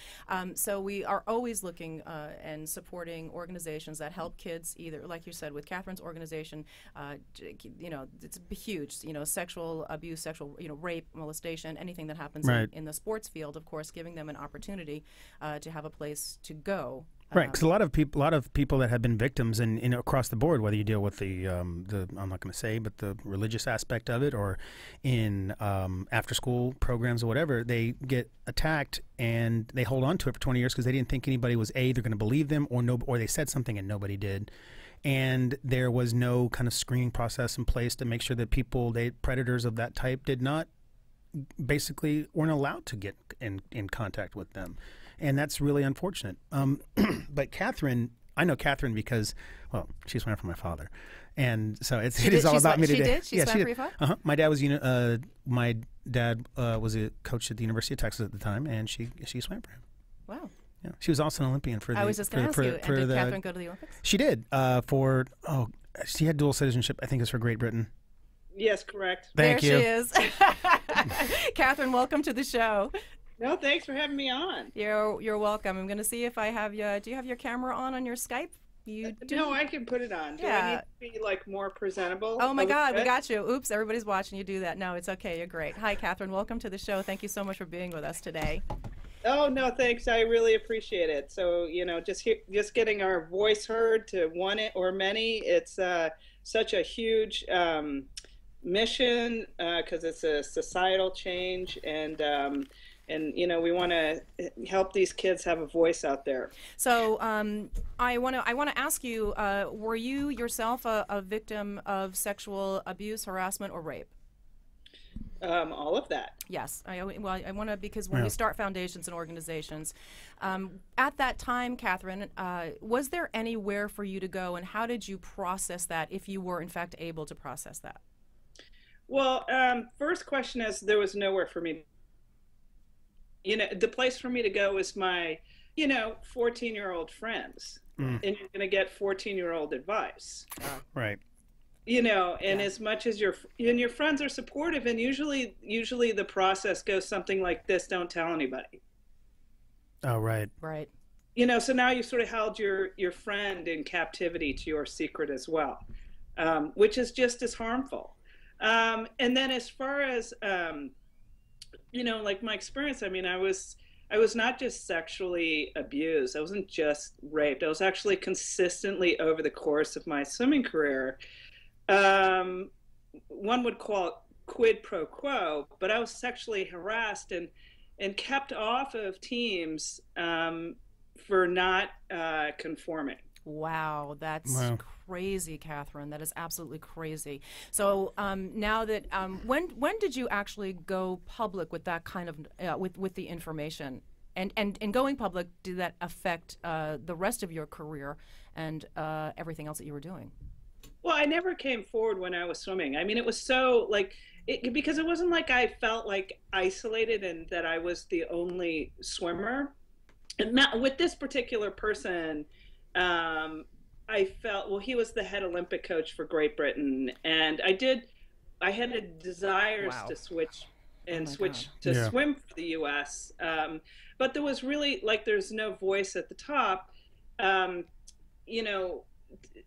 So we are always looking and supporting organizations that help kids. Either, like you said, with Catherine's organization, it's huge. Sexual abuse, sexual rape, molestation, anything that happens right. in the sports field. Of course, giving them an opportunity to have a place to go. Right, because a lot of people that have been victims, and across the board, whether you deal with the I'm not going to say, but the religious aspect of it, or in after school programs or whatever, they get attacked and they hold on to it for 20 years because they didn't think anybody was either going to believe them or they said something and nobody did, and there was no kind of screening process in place to make sure that predators of that type weren't allowed to get in contact with them. And that's really unfortunate. But Catherine, I know Catherine because, well, she swam for my father, and so it is all about me today. She did. She swam for your father. My dad was a coach at the University of Texas at the time, and she swam for him. Wow. Yeah, she was also an Olympian for the. I was just going to ask you. And did Catherine go to the Olympics? She did. She had dual citizenship. I think it's for Great Britain. Yes, correct. Thank you. There she is. Catherine, welcome to the show. No, thanks for having me on. You're welcome. I'm going to see if I have you. Do you have your camera on your Skype? You do? No, I can put it on. Do I need to be like more presentable? Oh my God, we got you. Oops, everybody's watching you do that. No, it's okay. You're great. Hi, Catherine. Welcome to the show. Thank you so much for being with us today. Oh no, thanks. I really appreciate it. So just getting our voice heard to one or many. It's such a huge mission because it's a societal change, and we want to help these kids have a voice out there. So I want to ask you: were you yourself a victim of sexual abuse, harassment, or rape? All of that. Yes. I want to, because when we start foundations and organizations, at that time, Catherine, was there anywhere for you to go, and how did you process that, if you were in fact able to process that? Well, first question is, there was nowhere for me. The place for me to go is my, 14-year-old friends, and you're going to get 14-year-old advice. Right. As much as your friends are supportive, and usually the process goes something like this: don't tell anybody. Oh, right. Right. So now you sort of held your friend in captivity to your secret as well, which is just as harmful. And then as far as, like my experience, I was not just sexually abused. I wasn't just raped. I was actually consistently, over the course of my swimming career, one would call it quid pro quo, but I was sexually harassed and kept off of teams for not conforming. Wow, that's crazy, Catherine. That is absolutely crazy. So now that when did you actually go public with that kind of with the information? And going public, did that affect the rest of your career and everything else that you were doing? Well, I never came forward when I was swimming. It was so because it wasn't like I felt like isolated and that I was the only swimmer. And with this particular person, I felt, he was the head Olympic coach for Great Britain, and I had a desires to switch to swim for the U.S. But there was really there's no voice at the top.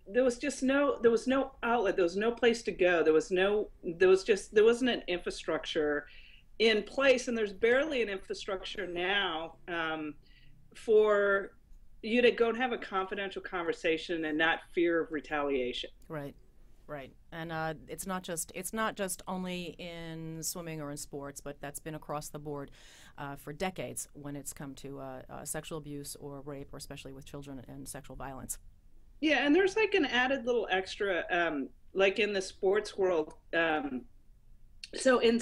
There was no outlet. There was no place to go. There wasn't an infrastructure in place, and there's barely an infrastructure now for you to go and have a confidential conversation and not fear of retaliation. Right. And it's not just only in swimming or in sports, but that's been across the board for decades when it's come to sexual abuse or rape, or especially with children and sexual violence. Yeah, and there's an added little extra, in the sports world. So in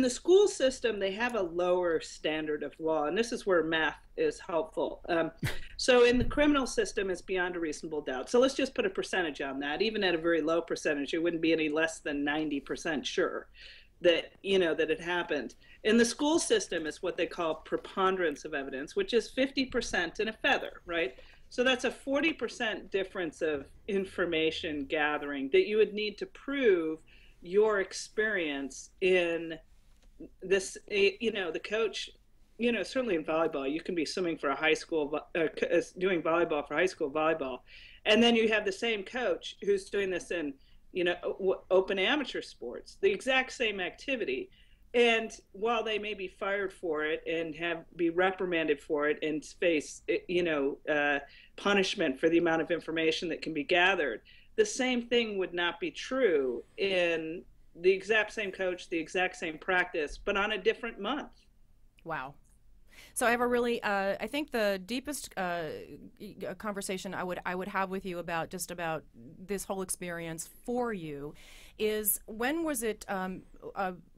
the school system, they have a lower standard of law, and this is where math is helpful. So in the criminal system, it's beyond a reasonable doubt. So let's just put a percentage on that. Even at a very low percentage, it wouldn't be any less than 90% sure that that it happened. In the school system, it's what they call preponderance of evidence, which is 50% and a feather, right? So that's a 40% difference of information gathering that you would need to prove your experience in this. The coach, certainly in volleyball, you can be swimming for a high school, doing volleyball for high school volleyball, and then you have the same coach who's doing this in, open amateur sports, the exact same activity. And while they may be fired for it and be reprimanded for it and face, punishment for the amount of information that can be gathered, the same thing would not be true in the exact same coach, the exact same practice, but on a different month. Wow. So I have a really, I think the deepest conversation I would have with you about this whole experience for you is, when was it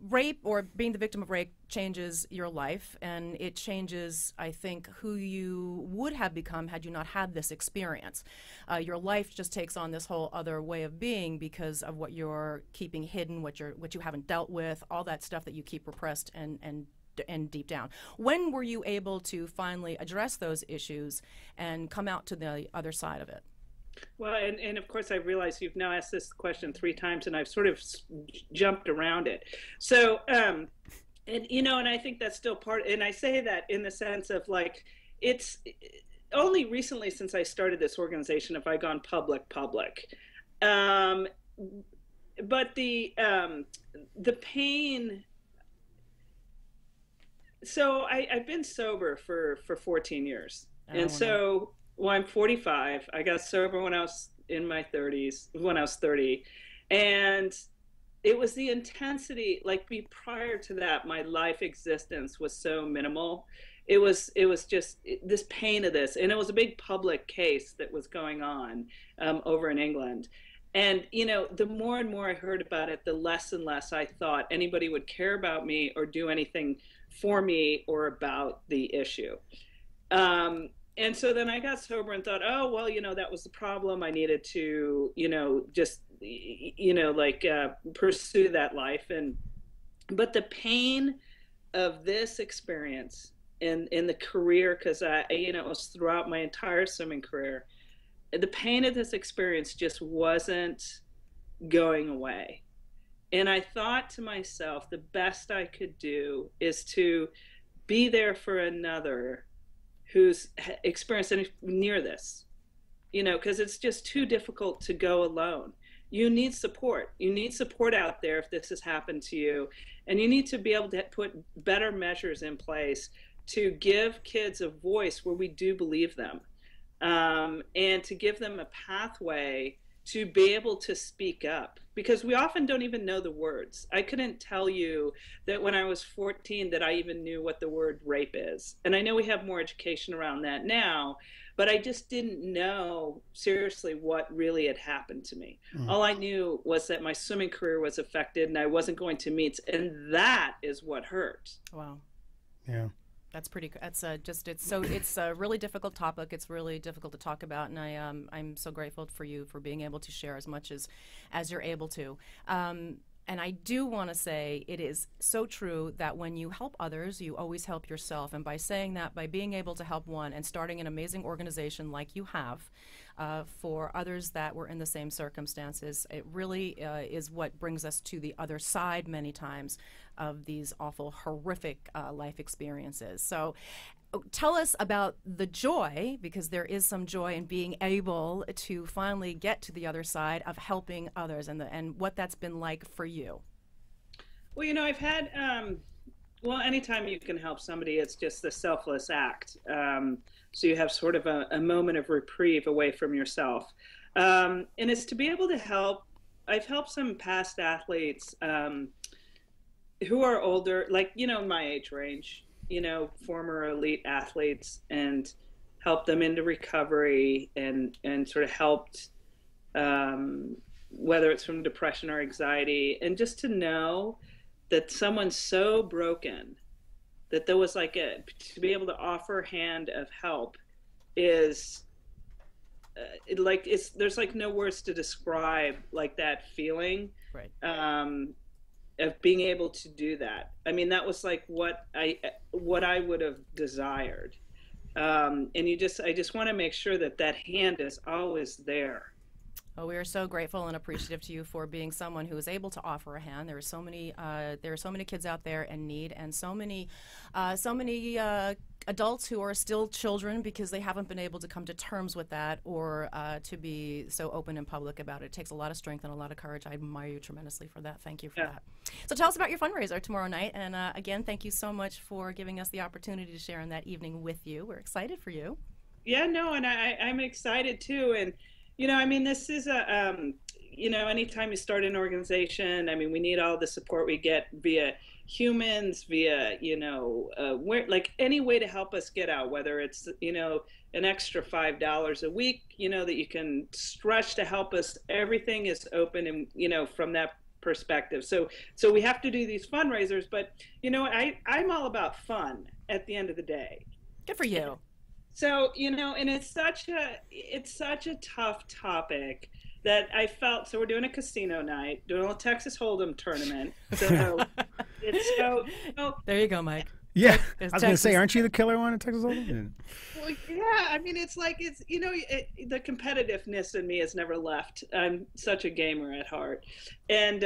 rape, or being the victim of rape, changes your life, and it changes, I think, who you would have become had you not had this experience. Your life just takes on this whole other way of being because of what you're keeping hidden, what you haven't dealt with, all that stuff that you keep repressed and deep down. When were you able to finally address those issues and come out to the other side of it? Well, and of course, I realize you've now asked this question 3 times, and I've sort of jumped around it. So, and and I think that's still part. And I say that in the sense of like, it's only recently since I started this organization have I gone public. But the pain. So I've been sober for 14 years, and so. Well, I'm 45. I got sober when I was in my 30s, when I was 30. And it was the intensity, like prior to that, my life existence was so minimal. It was just this pain of this. And it was a big public case that was going on over in England. And, the more and more I heard about it, the less and less I thought anybody would care about me or do anything for me or about the issue. And so then I got sober and thought, oh, well, that was the problem. I needed to, just, pursue that life. But the pain of this experience in the career, because it was throughout my entire swimming career, the pain of this experience just wasn't going away. And I thought to myself, the best I could do is to be there for another who's experienced anything near this, because it's just too difficult to go alone. You need support. You need support out there if this has happened to you. And you need to be able to put better measures in place to give kids a voice where we do believe them, and to give them a pathway to be able to speak up, because we often don't even know the words. I couldn't tell you that when I was 14 that I even knew what the word rape is. And I know we have more education around that now, but I just didn't know seriously what really had happened to me. All I knew was that my swimming career was affected and I wasn't going to meets, and that is what hurt. Wow. Yeah. That's pretty. That's it's a really difficult topic. It's really difficult to talk about, and I'm so grateful for you for being able to share as much as you're able to. And I do want to say it is so true that when you help others, you always help yourself. And by saying that, by being able to help one and starting an amazing organization like you have for others that were in the same circumstances, it really is what brings us to the other side many times of these awful, horrific life experiences. So tell us about the joy, because there is some joy in being able to finally get to the other side of helping others, and what that's been like for you. Well, I've had, anytime you can help somebody, it's just a selfless act. So you have sort of a moment of reprieve away from yourself. And it's to be able to help. I've helped some past athletes who are older, like, my age range, former elite athletes, and helped them into recovery and sort of helped, whether it's from depression or anxiety, and just to know that someone's so broken that there was to be able to offer a hand of help is there's no words to describe that feeling. Right. Of being able to do that. I mean, that was what I would have desired. And I just want to make sure that hand is always there. Well, we are so grateful and appreciative to you for being someone who is able to offer a hand. There are so many kids out there in need, and so many adults who are still children because they haven't been able to come to terms with that, or to be so open and public about it. It takes a lot of strength and a lot of courage. I admire you tremendously for that. Thank you for that. So tell us about your fundraiser tomorrow night. And again, thank you so much for giving us the opportunity to share in that evening with you. We're excited for you. Yeah, no, and I'm excited too. And this is anytime you start an organization, we need all the support we get via humans, via, any way to help us get out, whether it's, an extra $5 a week, that you can stretch to help us. Everything is open and, from that perspective. So we have to do these fundraisers, but, I'm all about fun at the end of the day. Good for you. So, and it's such a tough topic that I felt, so we're doing a casino night, doing a little Texas Hold'em tournament. So there you go, Mike. Yeah, I It's was going to say, Texas. aren't you the killer one in Texas Hold'em? Well, yeah, I mean, it's like the competitiveness in me has never left. I'm such a gamer at heart, and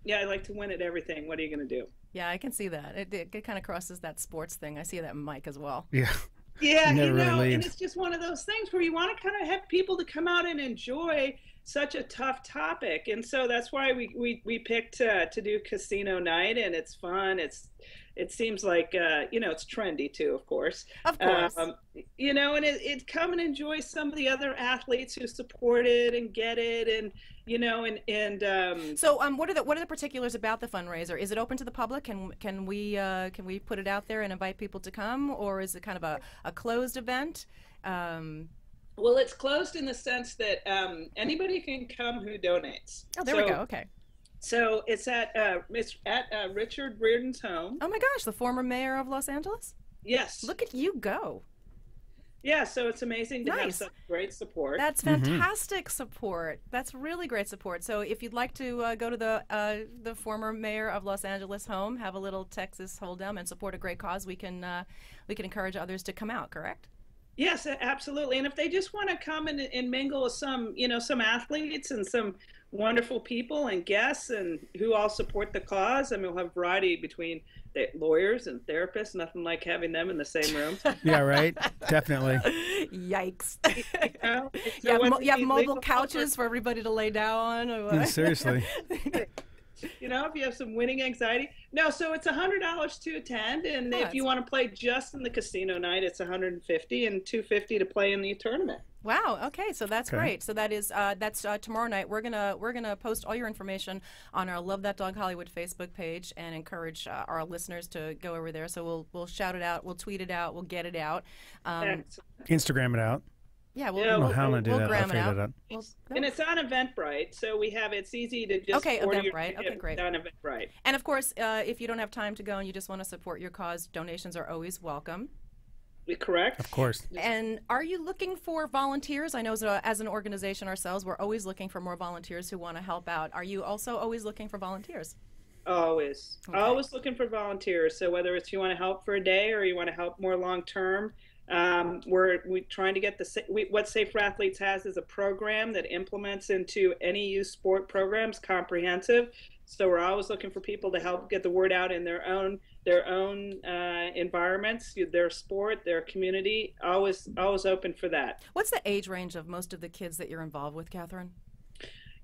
yeah, I like to win at everything. What are you going to do? Yeah, I can see that. It kind of crosses that sports thing. I see that in Mike as well. Yeah. Yeah, You you never really know, leave. and it's just one of those things where you want to kind of have people to come out and enjoy such a tough topic, and so that's why we picked to do casino night, and it's fun. It seems like you know, it's trendy too, of course. Of course. You know, and it come and enjoy some of the other athletes who support it and get it, and you know, and So, what are the particulars about the fundraiser? Is it open to the public? Can we put it out there and invite people to come, or is it kind of a closed event? Well, it's closed in the sense that anybody can come who donates. Oh, there we go. Okay. So it's at Richard Riordan's home. Oh my gosh, the former mayor of Los Angeles? Yes. Look at you go. Yeah, so it's amazing to have Nice. such great support. That's fantastic support. That's really great support. So if you'd like to go to the former mayor of Los Angeles home, have a little Texas Hold'em, and support a great cause, we can encourage others to come out. Correct? Yes, absolutely. And if they just want to come and mingle with some, you know, some athletes and some wonderful people and guests and who all support the cause, I mean, we'll have variety between the lawyers and therapists. Nothing like having them in the same room. Yeah, right. Definitely. Yikes. So you have mobile legal couches for everybody to lay down. Or what? Seriously. You know, if you have some winning anxiety. No, so it's $100 to attend, and if you want to play just in the casino night, it's $150 and $250 to play in the tournament. Wow. Okay. So that's Okay. great. So that's tomorrow night. We're gonna post all your information on our Love That Dog Hollywood Facebook page and encourage our listeners to go over there. So we'll shout it out. We'll tweet it out. We'll get it out. Instagram it out. Yeah. I don't know how I'm going to do we'll that. I'll gram it figure out. that out. We'll- And it's on Eventbrite, so it's easy to just Okay, order your Eventbrite. Okay, ticket great. on Eventbrite. And of course, if you don't have time to go and you just want to support your cause, donations are always welcome. Correct. Of course. And are you looking for volunteers? I know as an organization ourselves, we're always looking for more volunteers who want to help out. Are you also always looking for volunteers? Always. Always looking for volunteers. So whether it's you want to help for a day or you want to help more long term, we're trying to get what Safe for Athletes has is a program that implements into any youth sport programs, comprehensive. So we're always looking for people to help get the word out in their own environments, their sport, their community. Always open for that. What's the age range of most of the kids that you're involved with, Catherine?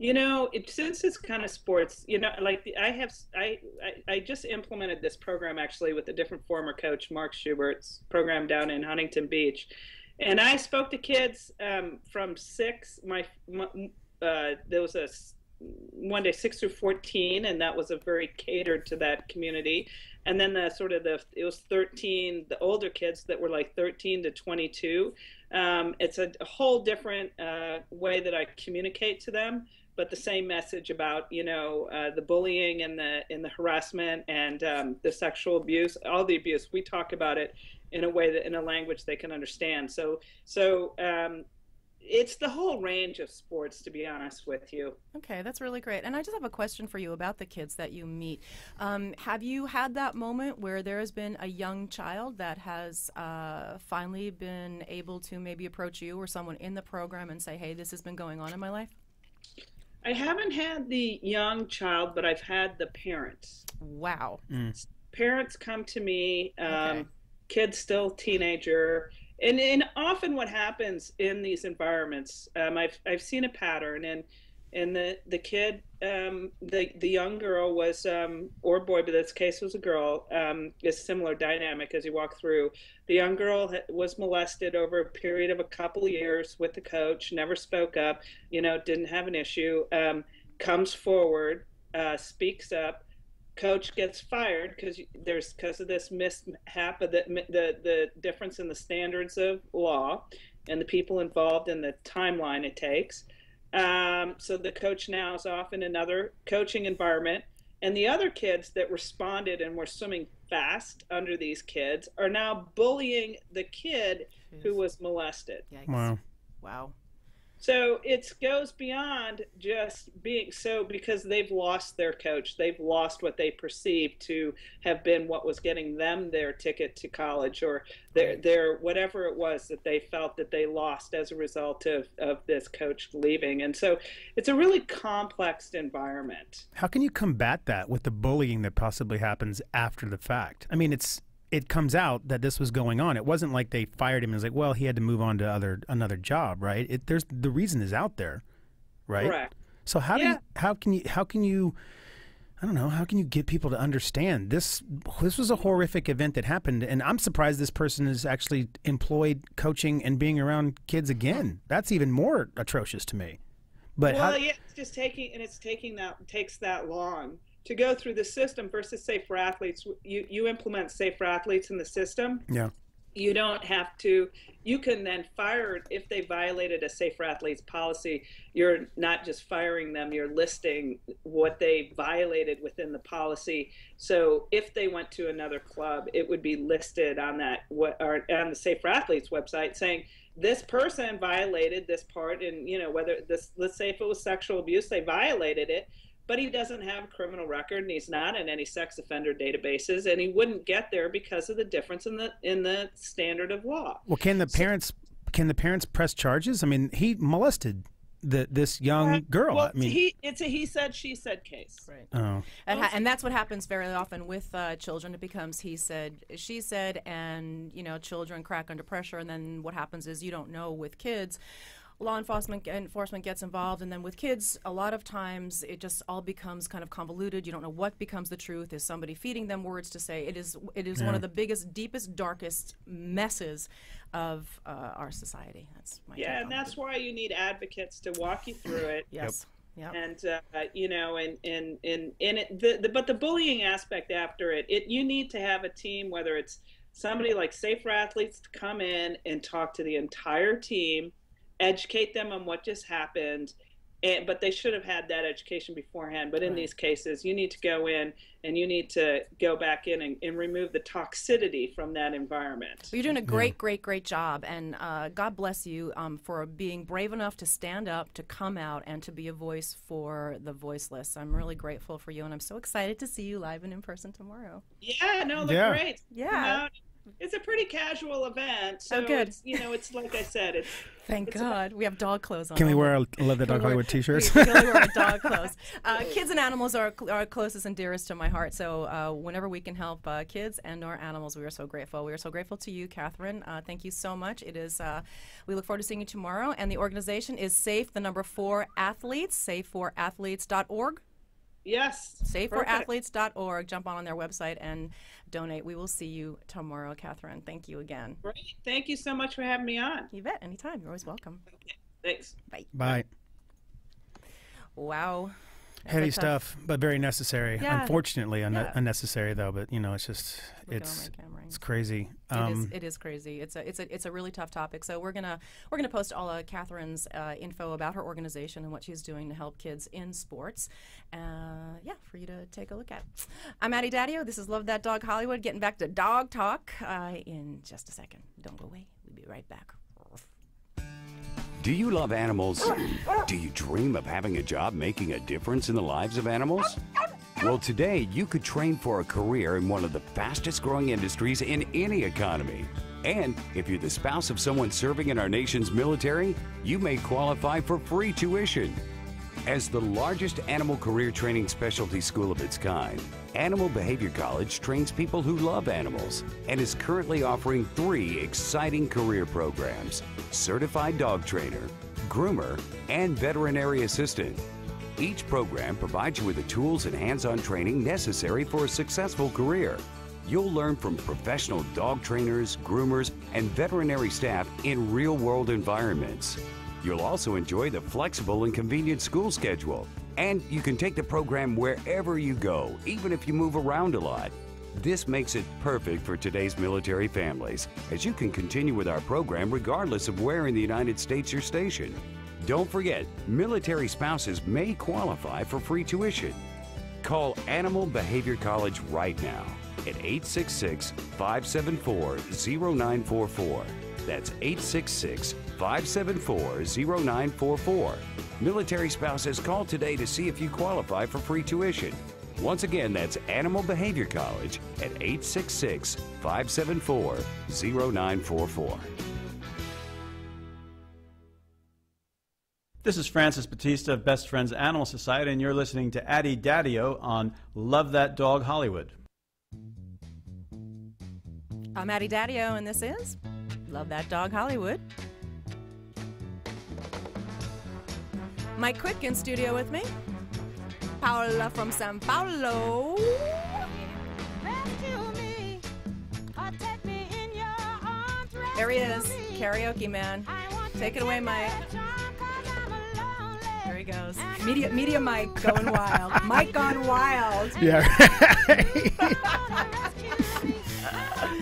You know, since it's kind of sports, you know, like I just implemented this program actually with a different former coach, Mark Schubert's program down in Huntington Beach, and I spoke to kids from 6. There was a one day 6 through 14, and that was a very catered to that community. And then it was 13, the older kids that were like 13 to 22. It's a whole different way that I communicate to them, but the same message about, you know, the bullying and the harassment and the sexual abuse, all the abuse. We talk about it in a way in a language they can understand. So it's the whole range of sports, to be honest with you. Okay, that's really great. And I just have a question for you about the kids that you meet. Have you had that moment where there has been a young child that has finally been able to maybe approach you or someone in the program and say, hey, this has been going on in my life? I haven't had the young child, but I've had the parents. Wow. Parents come to me, kids still teenager. And often what happens in these environments, I've seen a pattern, and the kid, the young girl was, or boy, but this case was a girl, is similar dynamic as you walk through. The young girl was molested over a period of a couple of years with the coach, never spoke up, you know, didn't have an issue, comes forward, speaks up. Coach gets fired because of this mishap of the difference in the standards of law and the people involved in the timeline it takes. So the coach now is off in another coaching environment, and the other kids that responded and were swimming fast under these kids are now bullying the kid who was molested. Yikes. Wow. So it goes beyond just being so, because they've lost their coach. They've lost what they perceive to have been what was getting them their ticket to college, or their whatever it was that they felt that they lost as a result of this coach leaving. And so it's a really complex environment. How can you combat that with the bullying that possibly happens after the fact? I mean, it comes out that this was going on. It wasn't like they fired him and it was like, well, he had to move on to another job, right? The reason is out there, right? Correct. So how can you I don't know, how can you get people to understand this was a horrific event that happened, and I'm surprised this person is actually employed coaching and being around kids again. That's even more atrocious to me. But it's just takes that long to go through the system versus Safe for Athletes. You implement Safe for Athletes in the system. Yeah. You don't have to. You can then fire if they violated a Safe for Athletes policy. You're not just firing them. You're listing what they violated within the policy. So if they went to another club, it would be listed on on the Safe for Athletes website saying this person violated this part, and whether this. Let's say if it was sexual abuse, they violated it. But he doesn't have a criminal record, and he's not in any sex offender databases, and he wouldn't get there because of the difference in the standard of law. Well, can the parents press charges? I mean, he molested this young girl. Well, I mean, it's a he said, she said case. Right. Oh. And that's what happens very often with children. It becomes he said, she said, and children crack under pressure. And then what happens is you don't know with kids. Law enforcement gets involved, and then with kids, a lot of times it just all becomes kind of convoluted. You don't know what becomes the truth. Is somebody feeding them words to say? It is one of the biggest, deepest, darkest messes of our society. That's my take and on that's why you need advocates to walk you through it. Yes. Yep. And but the bullying aspect after it, you need to have a team, whether it's somebody like Safe for Athletes to come in and talk to the entire team, educate them on what just happened, but they should have had that education beforehand. But in these cases, you need to go in and you need to go back in and remove the toxicity from that environment. Well, you're doing a great job, and God bless you for being brave enough to stand up, to come out, and to be a voice for the voiceless. I'm really grateful for you, and I'm so excited to see you live and in person tomorrow. Yeah, no, they're great. Yeah. It's a pretty casual event, so good. It's like I said, it's Thank God we have dog clothes on. Can we wear our Love That Dog Hollywood t-shirts? We can only wear our dog clothes. Kids and animals are closest and dearest to my heart. So whenever we can help kids and our animals, we are so grateful. We are so grateful to you, Catherine. Thank you so much. It is. We look forward to seeing you tomorrow. And the organization is Safe, the number 4 Athletes, safeforathletes.org. Yes. Safeforathletes.org. Jump on their website and donate. We will see you tomorrow, Catherine. Thank you again. Great. Thank you so much for having me on. You bet. Anytime. You're always welcome. Okay. Thanks. Bye. Bye. Wow. Heavy stuff, but very necessary. Yeah. Unfortunately, unnecessary though. But it's just it's crazy. It is crazy. It's a really tough topic. So we're gonna post all of Catherine's info about her organization and what she's doing to help kids in sports. For you to take a look at. I'm Addie Daddio. This is Love That Dog Hollywood. Getting back to dog talk in just a second. Don't go away. We'll be right back. Do you love animals? Do you dream of having a job making a difference in the lives of animals? Well, today you could train for a career in one of the fastest growing industries in any economy. And if you're the spouse of someone serving in our nation's military, you may qualify for free tuition. As the largest animal career training specialty school of its kind, Animal Behavior College trains people who love animals and is currently offering 3 exciting career programs: Certified Dog Trainer, Groomer, and Veterinary Assistant. Each program provides you with the tools and hands-on training necessary for a successful career. You'll learn from professional dog trainers, groomers, and veterinary staff in real-world environments. You'll also enjoy the flexible and convenient school schedule. And you can take the program wherever you go, even if you move around a lot. This makes it perfect for today's military families, as you can continue with our program regardless of where in the United States you're stationed. Don't forget, military spouses may qualify for free tuition. Call Animal Behavior College right now at 866-574-0944. That's 866-574-0944. Military spouses, call today to see if you qualify for free tuition. Once again, that's Animal Behavior College at 866-574-0944. This is Francis Batista of Best Friends Animal Society, and you're listening to Addie Daddio on Love That Dog Hollywood. I'm Addie Daddio, and this is Love That Dog Hollywood. Mike Quick in studio with me. Paola from Sao Paulo. There he is, karaoke man. Take it away, Mike. There he goes. Media Mike going wild. Mike gone wild. Yeah.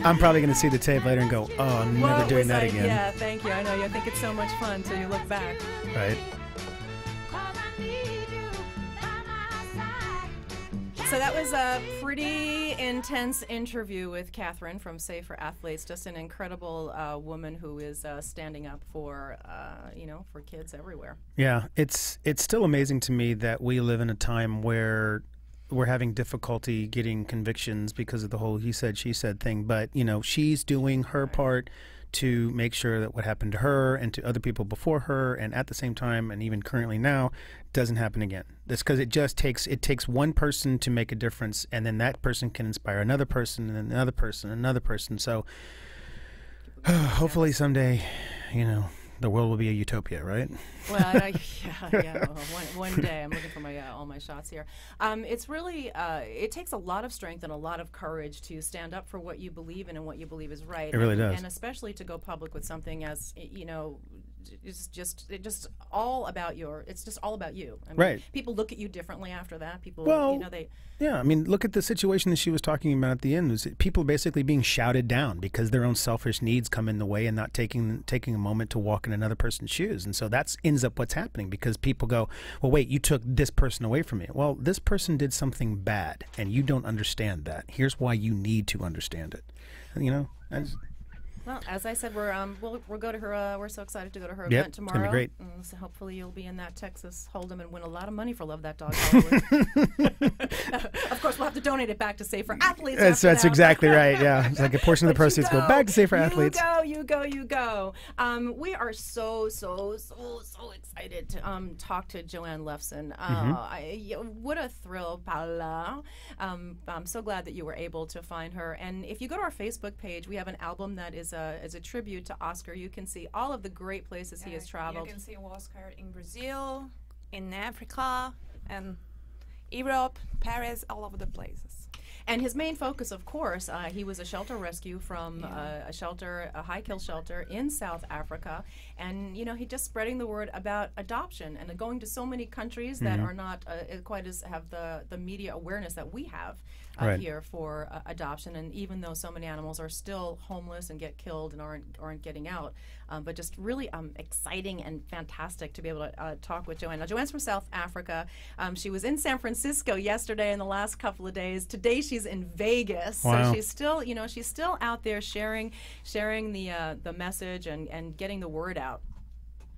I'm probably going to see the tape later and go, oh, I'm never doing that again. Yeah, thank you. I know you think it's so much fun till you look back. Right. So that was a pretty intense interview with Catherine from Save for Athletes. Just an incredible woman who is standing up for, for kids everywhere. Yeah, it's still amazing to me that we live in a time where we're having difficulty getting convictions because of the whole he said, she said thing. But, she's doing her part to make sure that what happened to her and to other people before her and at the same time and even currently now doesn't happen again. That's because it takes one person to make a difference, and then that person can inspire another person and another person and another person. So hopefully someday, the world will be a utopia, right? Well, yeah. One day. I'm looking for all my shots here. It's really it takes a lot of strength and a lot of courage to stand up for what you believe in and what you believe is right. It really does, and especially to go public with something as it's just all about it's just all about you. I mean, right. People look at you differently after that. People, they. Yeah, I mean, look at the situation that she was talking about at the end. Was people basically being shouted down because their own selfish needs come in the way and not taking a moment to walk in another person's shoes. And so that ends up what's happening because people go, well, wait, you took this person away from me. Well, this person did something bad, and you don't understand that. Here's why you need to understand it. Well, as I said, we'll go to her. We're so excited to go to her Yep, event tomorrow. It's gonna be great. So hopefully you'll be in that Texas Hold'em and win a lot of money for Love That Dog Hollywood. Of course, we'll have to donate it back to Save for Athletes. That's exactly right. Yeah, it's like a portion of the proceeds go back to Save for Athletes. You go. We are so excited to talk to Joanne Lefson. What a thrill, Paola. I'm so glad that you were able to find her. And if you go to our Facebook page, we have an album that is a tribute to Oscar. You can see all of the great places he has traveled. You can see Oscar in Brazil, in Africa, and Europe, Paris, all over the places. And his main focus, of course, he was a shelter rescue from a high kill shelter in South Africa. And, he just spreading the word about adoption and going to so many countries that are not quite as have the media awareness that we have here for adoption. And even though so many animals are still homeless and get killed and aren't getting out, but just really exciting and fantastic to be able to talk with Joanne. Now, Joanne's from South Africa. She was in San Francisco yesterday and the last couple of days. Today she's in Vegas. Wow. So she's still, she's still out there sharing the message and getting the word out.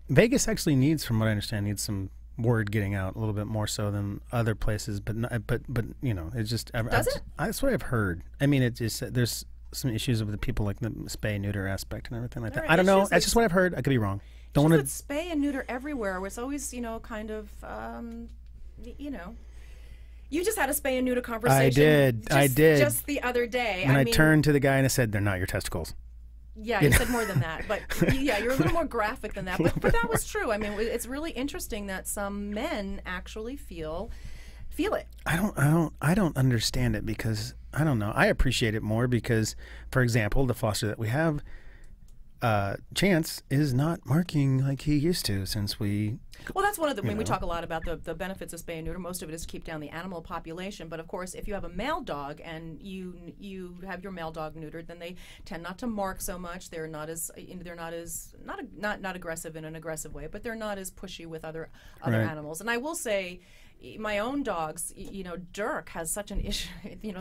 Vegas actually needs, from what I understand, some word getting out a little bit more so than other places, but it's just that's what I've heard. I mean, it just there's some issues with the people like the spay neuter aspect and everything like that. I don't know. That's just what I've heard. I could be wrong. Don't want to spay and neuter everywhere. It's always kind of You just had a spay and neuter conversation. I did. Just the other day. When I turned to the guy and I said, "They're not your testicles." Yeah, you said more than that, but you're a little more graphic than that. But that was true. I mean, it's really interesting that some men actually feel it. I don't understand it because I don't know. I appreciate it more because, for example, the foster that we have, Chance is not marking like he used to since we Well, that's one of the, when we talk a lot about the benefits of spay and neuter, most of it is to keep down the animal population. But of course, if you have a male dog and you have your male dog neutered, then they tend not to mark so much. They're not as not aggressive in an aggressive way, but they're not as pushy with other animals. And I will say, my own dogs, Dirk has such an issue.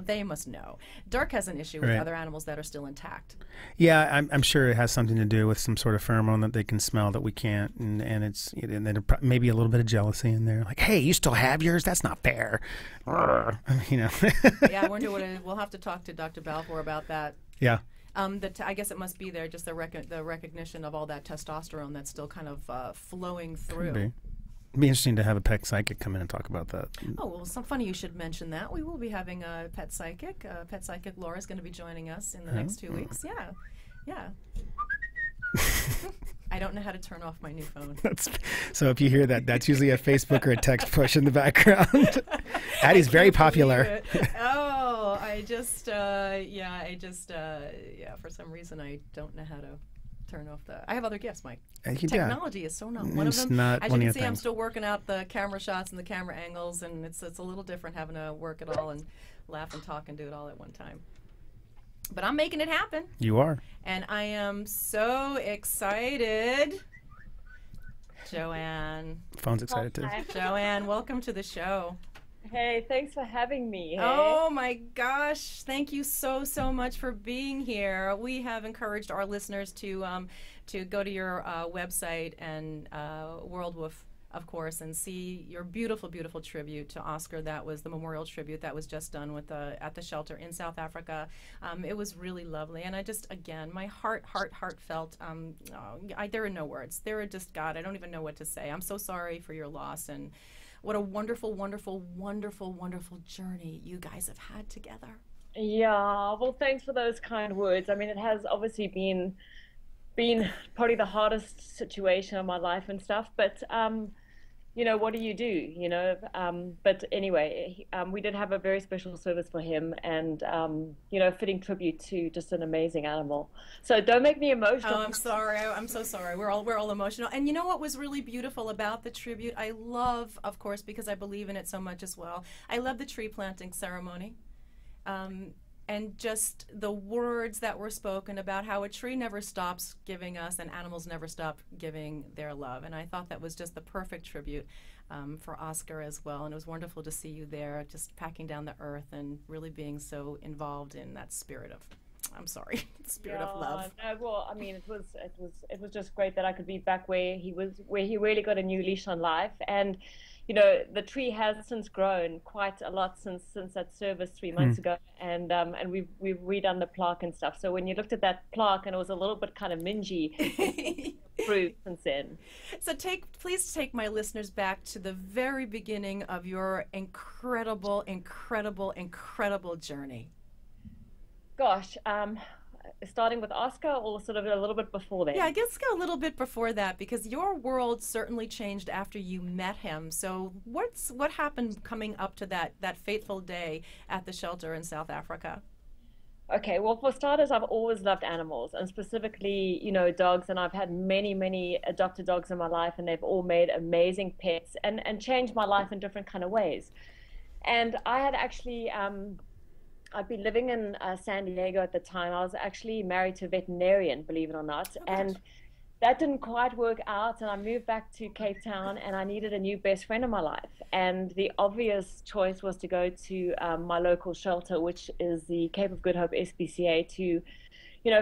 They must know. Dirk has an issue with other animals that are still intact. Yeah, I'm sure it has something to do with some sort of pheromone that they can smell that we can't, and it's and then maybe a little bit of jealousy in there. Like, hey, you still have yours? That's not fair. Yeah, I wonder what we'll have to talk to Dr. Balfour about that. Yeah. I guess it must be there, just the recognition of all that testosterone that's still kind of flowing through. It'd be interesting to have a pet psychic come in and talk about that. Oh, well, so funny you should mention that. We will be having a pet psychic. Pet psychic Laura's going to be joining us in the next 2 weeks. Yeah. I don't know how to turn off my new phone. So if you hear that, that's usually a Facebook or a text push in the background. Addie's very popular. Oh, for some reason I don't know how to turn off I have other gifts, Mike. Technology is so not one of them. As you can see, I'm still working out the camera shots and the camera angles, and it's a little different having to work it all and laugh and talk and do it all at one time. But I'm making it happen. You are. And I am so excited. Joanne. Phone's excited too. Joanne, welcome to the show. Hey, thanks for having me. Hey? Oh my gosh, thank you so much for being here. We have encouraged our listeners to go to your website and World Woof, of course, and see your beautiful tribute to Oscar. That was the memorial tribute that was just done with at the shelter in South Africa. It was really lovely, and I just, again, my heartfelt. There are no words. There are just, God, I don't even know what to say. I'm so sorry for your loss, and what a wonderful journey you guys have had together. Yeah, well, thanks for those kind words. I mean, it has obviously been probably the hardest situation of my life and stuff, but what do you do, but anyway, we did have a very special service for him, and fitting tribute to just an amazing animal. So don't make me emotional. Oh, I'm sorry. I'm so sorry. We're all emotional. And you know what was really beautiful about the tribute? I love, of course, because I believe in it so much as well, I love the tree planting ceremony. And just the words that were spoken about how a tree never stops giving us and animals never stop giving their love. And I thought that was just the perfect tribute for Oscar as well. And it was wonderful to see you there just packing down the earth and really being so involved in that spirit of, spirit of love. No, well, I mean, it was just great that I could be back where he really got a new leash on life. And the tree has since grown quite a lot since that service 3 months ago, and we've redone the plaque and stuff. So when you looked at that plaque and it was a little bit kind of mingy, improved since then. So please take my listeners back to the very beginning of your incredible journey. Gosh, starting with Oscar, or sort of a little bit before that? Yeah, I guess go a little bit before that, because your world certainly changed after you met him. So what happened coming up to that fateful day at the shelter in South Africa? Okay, well, for starters, I've always loved animals, and specifically, dogs, and I've had many adopted dogs in my life, and they've all made amazing pets and changed my life in different kind of ways. And I had actually I'd been living in San Diego at the time. I was actually married to a veterinarian, believe it or not, and that didn't quite work out, and I moved back to Cape Town, and I needed a new best friend in my life. And the obvious choice was to go to my local shelter, which is the Cape of Good Hope SPCA, to,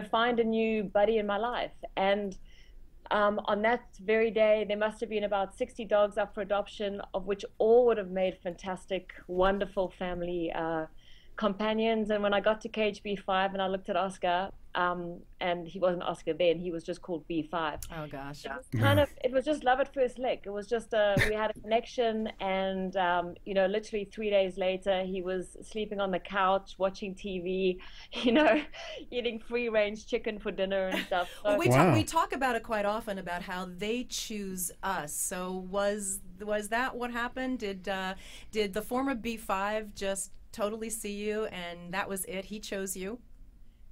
find a new buddy in my life. And on that very day, there must have been about 60 dogs up for adoption, of which all would have made fantastic, wonderful family companions. And when I got to cage B5 and I looked at Oscar, and he wasn't Oscar then, he was just called B5. Oh gosh. It was just love at first lick. It was just we had a connection, and literally 3 days later he was sleeping on the couch watching TV, eating free range chicken for dinner and stuff. So we talk about it quite often, about how they choose us. So was that what happened? Did the former B5 just totally see you and that was it? He chose you?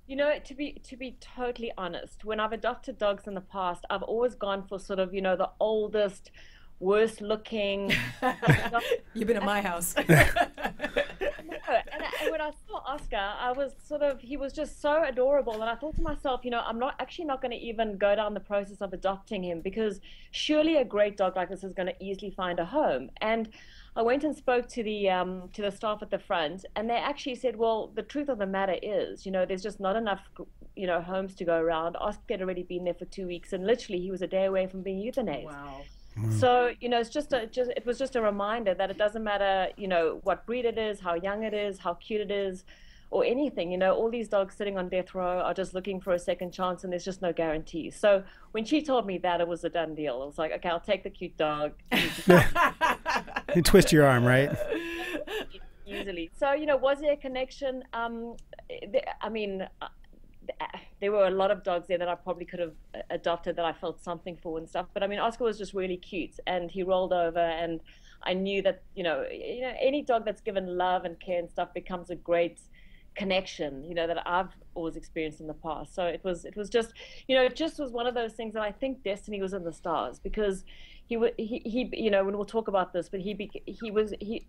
To be totally honest, when I've adopted dogs in the past, I've always gone for sort of, the oldest, worst looking. You've been at my house. And when I saw Oscar, I was he was just so adorable. And I thought to myself, I'm not going to even go down the process of adopting him, because surely a great dog like this is going to easily find a home. And I went and spoke to the staff at the front, and they actually said, well, the truth of the matter is, there's just not enough, homes to go around. Oscar had already been there for 2 weeks, and literally he was a day away from being euthanized. Wow. So, it was just a reminder that it doesn't matter, what breed it is, how young it is, how cute it is, or anything. All these dogs sitting on death row are just looking for a second chance, and there's just no guarantees. So when she told me that, it was a done deal. I was like, okay, I'll take the cute dog. You twist your arm, right? Easily. So, was there a connection? There were a lot of dogs there that I probably could have adopted that I felt something for and stuff. But Oscar was just really cute, and he rolled over, and I knew that, any dog that's given love and care and stuff becomes a great connection, that I've always experienced in the past. So it was just, it just was one of those things that I think destiny was in the stars, because he when we'll talk about this, but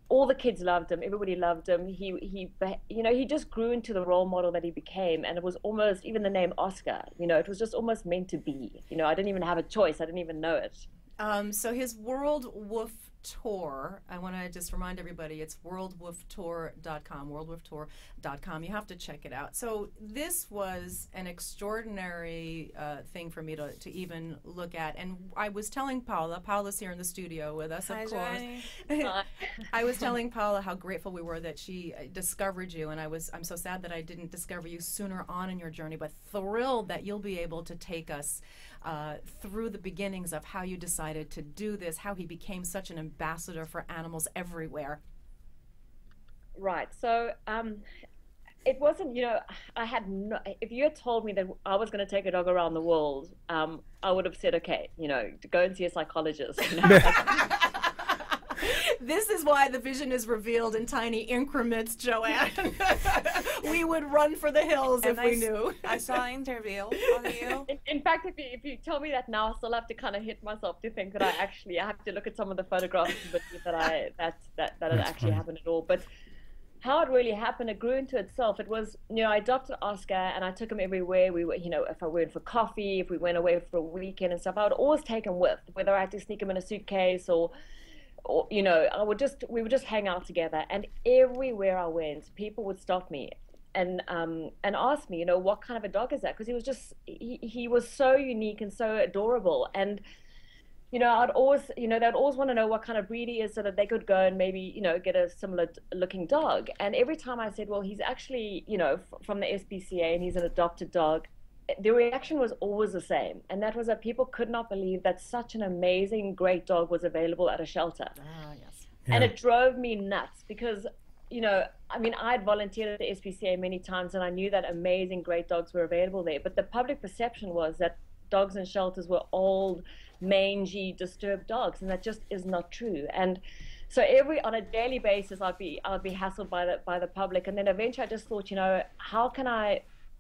all the kids loved him, everybody loved him. He just grew into the role model that he became, and it was almost, even the name Oscar, it was just almost meant to be. I didn't even have a choice. I didn't even know it. So his World Woof Tour, I want to just remind everybody, it's worldwooftour.com, worldwooftour.com. You have to check it out. So this was an extraordinary thing for me to even look at. And I was telling Paula's here in the studio with us, of course. I was telling Paula how grateful we were that she discovered you, and I'm so sad that I didn't discover you sooner on in your journey, but thrilled that you'll be able to take us through the beginnings of how you decided to do this, how he became such an ambassador for animals everywhere. Right. So it wasn't, I had no, if you had told me that I was going to take a dog around the world, I would have said, okay, go and see a psychologist. This is why the vision is revealed in tiny increments, Joanne. We would run for the hills if we knew. I saw an interview on you. In fact, if you tell me that now, I still have to kind of hit myself to think that I have to look at some of the photographs to believe that it actually happened at all. But how it really happened, it grew into itself. It was, I adopted Oscar, and I took him everywhere. We were, if I went for coffee, if we went away for a weekend and stuff, I would always take him with, whether I had to sneak him in a suitcase or we would just hang out together. And everywhere I went, people would stop me and ask me, what kind of a dog is that? Because he was just, he was so unique and so adorable. And, I'd always, they'd always want to know what kind of breed he is so that they could go and maybe, get a similar looking dog. And every time I said, well, he's actually, from the SPCA and he's an adopted dog, the reaction was always the same, and that was that people could not believe that such an amazing, great dog was available at a shelter. Yes. Yeah. And it drove me nuts because, I'd volunteered at the SPCA many times, and I knew that amazing, great dogs were available there. But the public perception was that dogs in shelters were old, mangy, disturbed dogs, and that just is not true. And so on a daily basis, I'd be hassled by the public, and then eventually I just thought, how can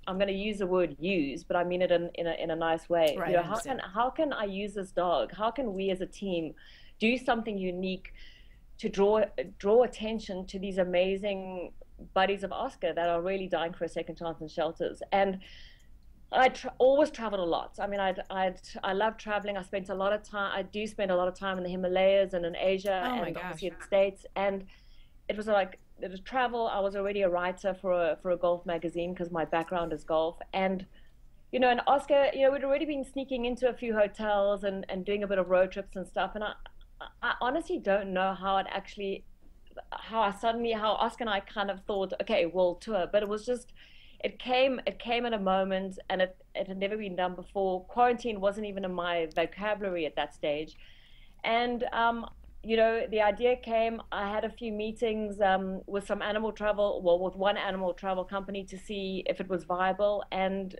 I'm going to use the word use, but I mean it in a nice way. Right, how can I use this dog? How can we as a team do something unique to draw attention to these amazing buddies of Oscar that are really dying for a second chance in shelters? And I always traveled a lot. I love traveling. I spent a lot of time. I do spend a lot of time in the Himalayas and in Asia and obviously in the States. And it was like, it was travel. I was already a writer for a golf magazine because my background is golf. And, and Oscar, we'd already been sneaking into a few hotels and doing a bit of road trips and stuff. And I honestly don't know how Oscar and I kind of thought, okay, we'll tour. But it was just, it came at a moment, and it had never been done before. Quarantine wasn't even in my vocabulary at that stage. And, the idea came. I had a few meetings with some with one animal travel company to see if it was viable, and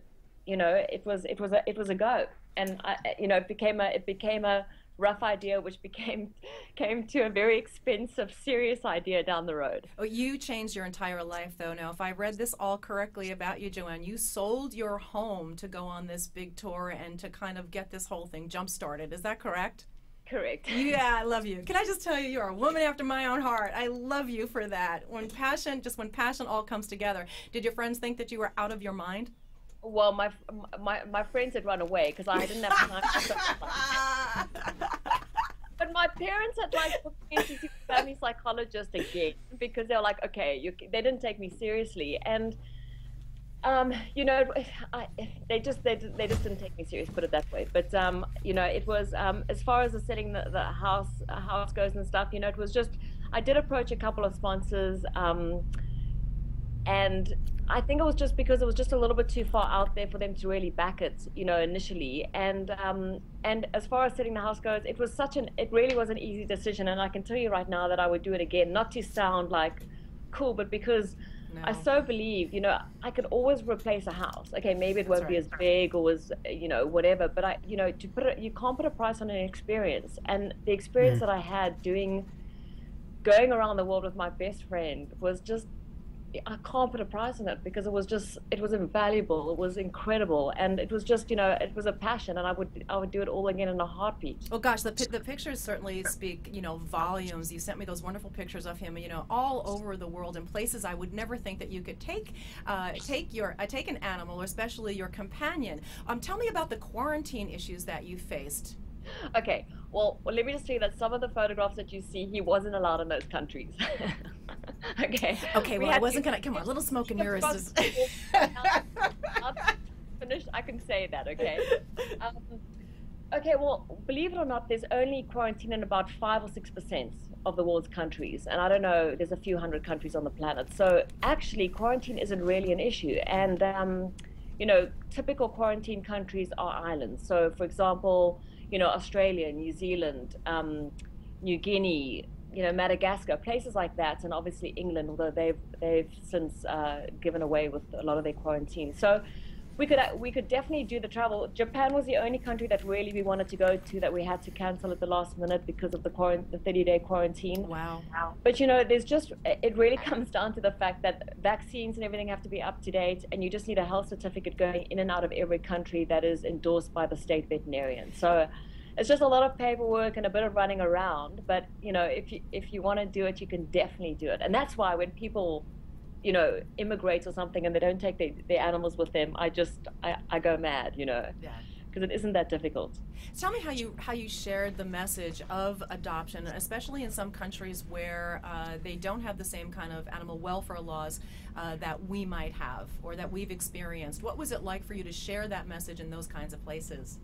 it was a go. And it became a rough idea, which came to a very expensive, serious idea down the road. Oh, you changed your entire life, though. Now, if I read this all correctly about you, Joanne, you sold your home to go on this big tour and to kind of get this whole thing jump-started. Is that correct? Correct. Yeah, I love you. Can I just tell you, you're a woman after my own heart. I love you for that. When passion all comes together. Did your friends think that you were out of your mind? Well, my friends had run away because I didn't have time. But my parents had like put me into see a family psychologist again because they were like, okay, they didn't take me seriously, and you know, they just didn't take me serious, put it that way. But you know, it was as far as the setting the house goes and stuff. You know, it was just I did approach a couple of sponsors, and I think it was just because it was just a little bit too far out there for them to really back it, you know, initially. And as far as setting the house goes, it really was an easy decision. And I can tell you right now that I would do it again, not to sound like cool, but because I so believe, you know, I could always replace a house. Okay, maybe it won't be as big or as, you know, whatever, but you know, you can't put a price on an experience. And the experience that I had going around the world with my best friend was just, I can't put a price on it because it was invaluable. It was incredible. And it was just, you know, it was a passion, and I would do it all again in a heartbeat. Oh gosh, the pictures certainly speak, you know, volumes. You sent me those wonderful pictures of him, you know, all over the world in places I would never think that you could take an animal, or especially your companion. Tell me about the quarantine issues that you faced. Okay, well, let me just say that some of the photographs that you see, he wasn't allowed in those countries. Okay, well, I wasn't gonna, come on, a little smoke and mirrors. Finished, I can say that, okay? Okay, well, believe it or not, there's only quarantine in about 5 or 6% of the world's countries. And I don't know, there's a few hundred countries on the planet. So actually, quarantine isn't really an issue. And, you know, typical quarantine countries are islands. So, for example, you know, Australia, New Zealand, New Guinea, you know, Madagascar, places like that, and obviously England, although they've since given away with a lot of their quarantine. So we could definitely do the travel. Japan was the only country that really we wanted to go to that we had to cancel at the last minute because of the 30-day quarantine. Wow. But you know, it really comes down to the fact that vaccines and everything have to be up to date, and you just need a health certificate going in and out of every country that is endorsed by the state veterinarian. So it's just a lot of paperwork and a bit of running around. But you know, if you want to do it, you can definitely do it. And that's why when people, you know, immigrate or something and they don't take their animals with them, I go mad, you know, because it isn't that difficult. Tell me how you shared the message of adoption, especially in some countries where they don't have the same kind of animal welfare laws that we might have or that we've experienced. What was it like for you to share that message in those kinds of places?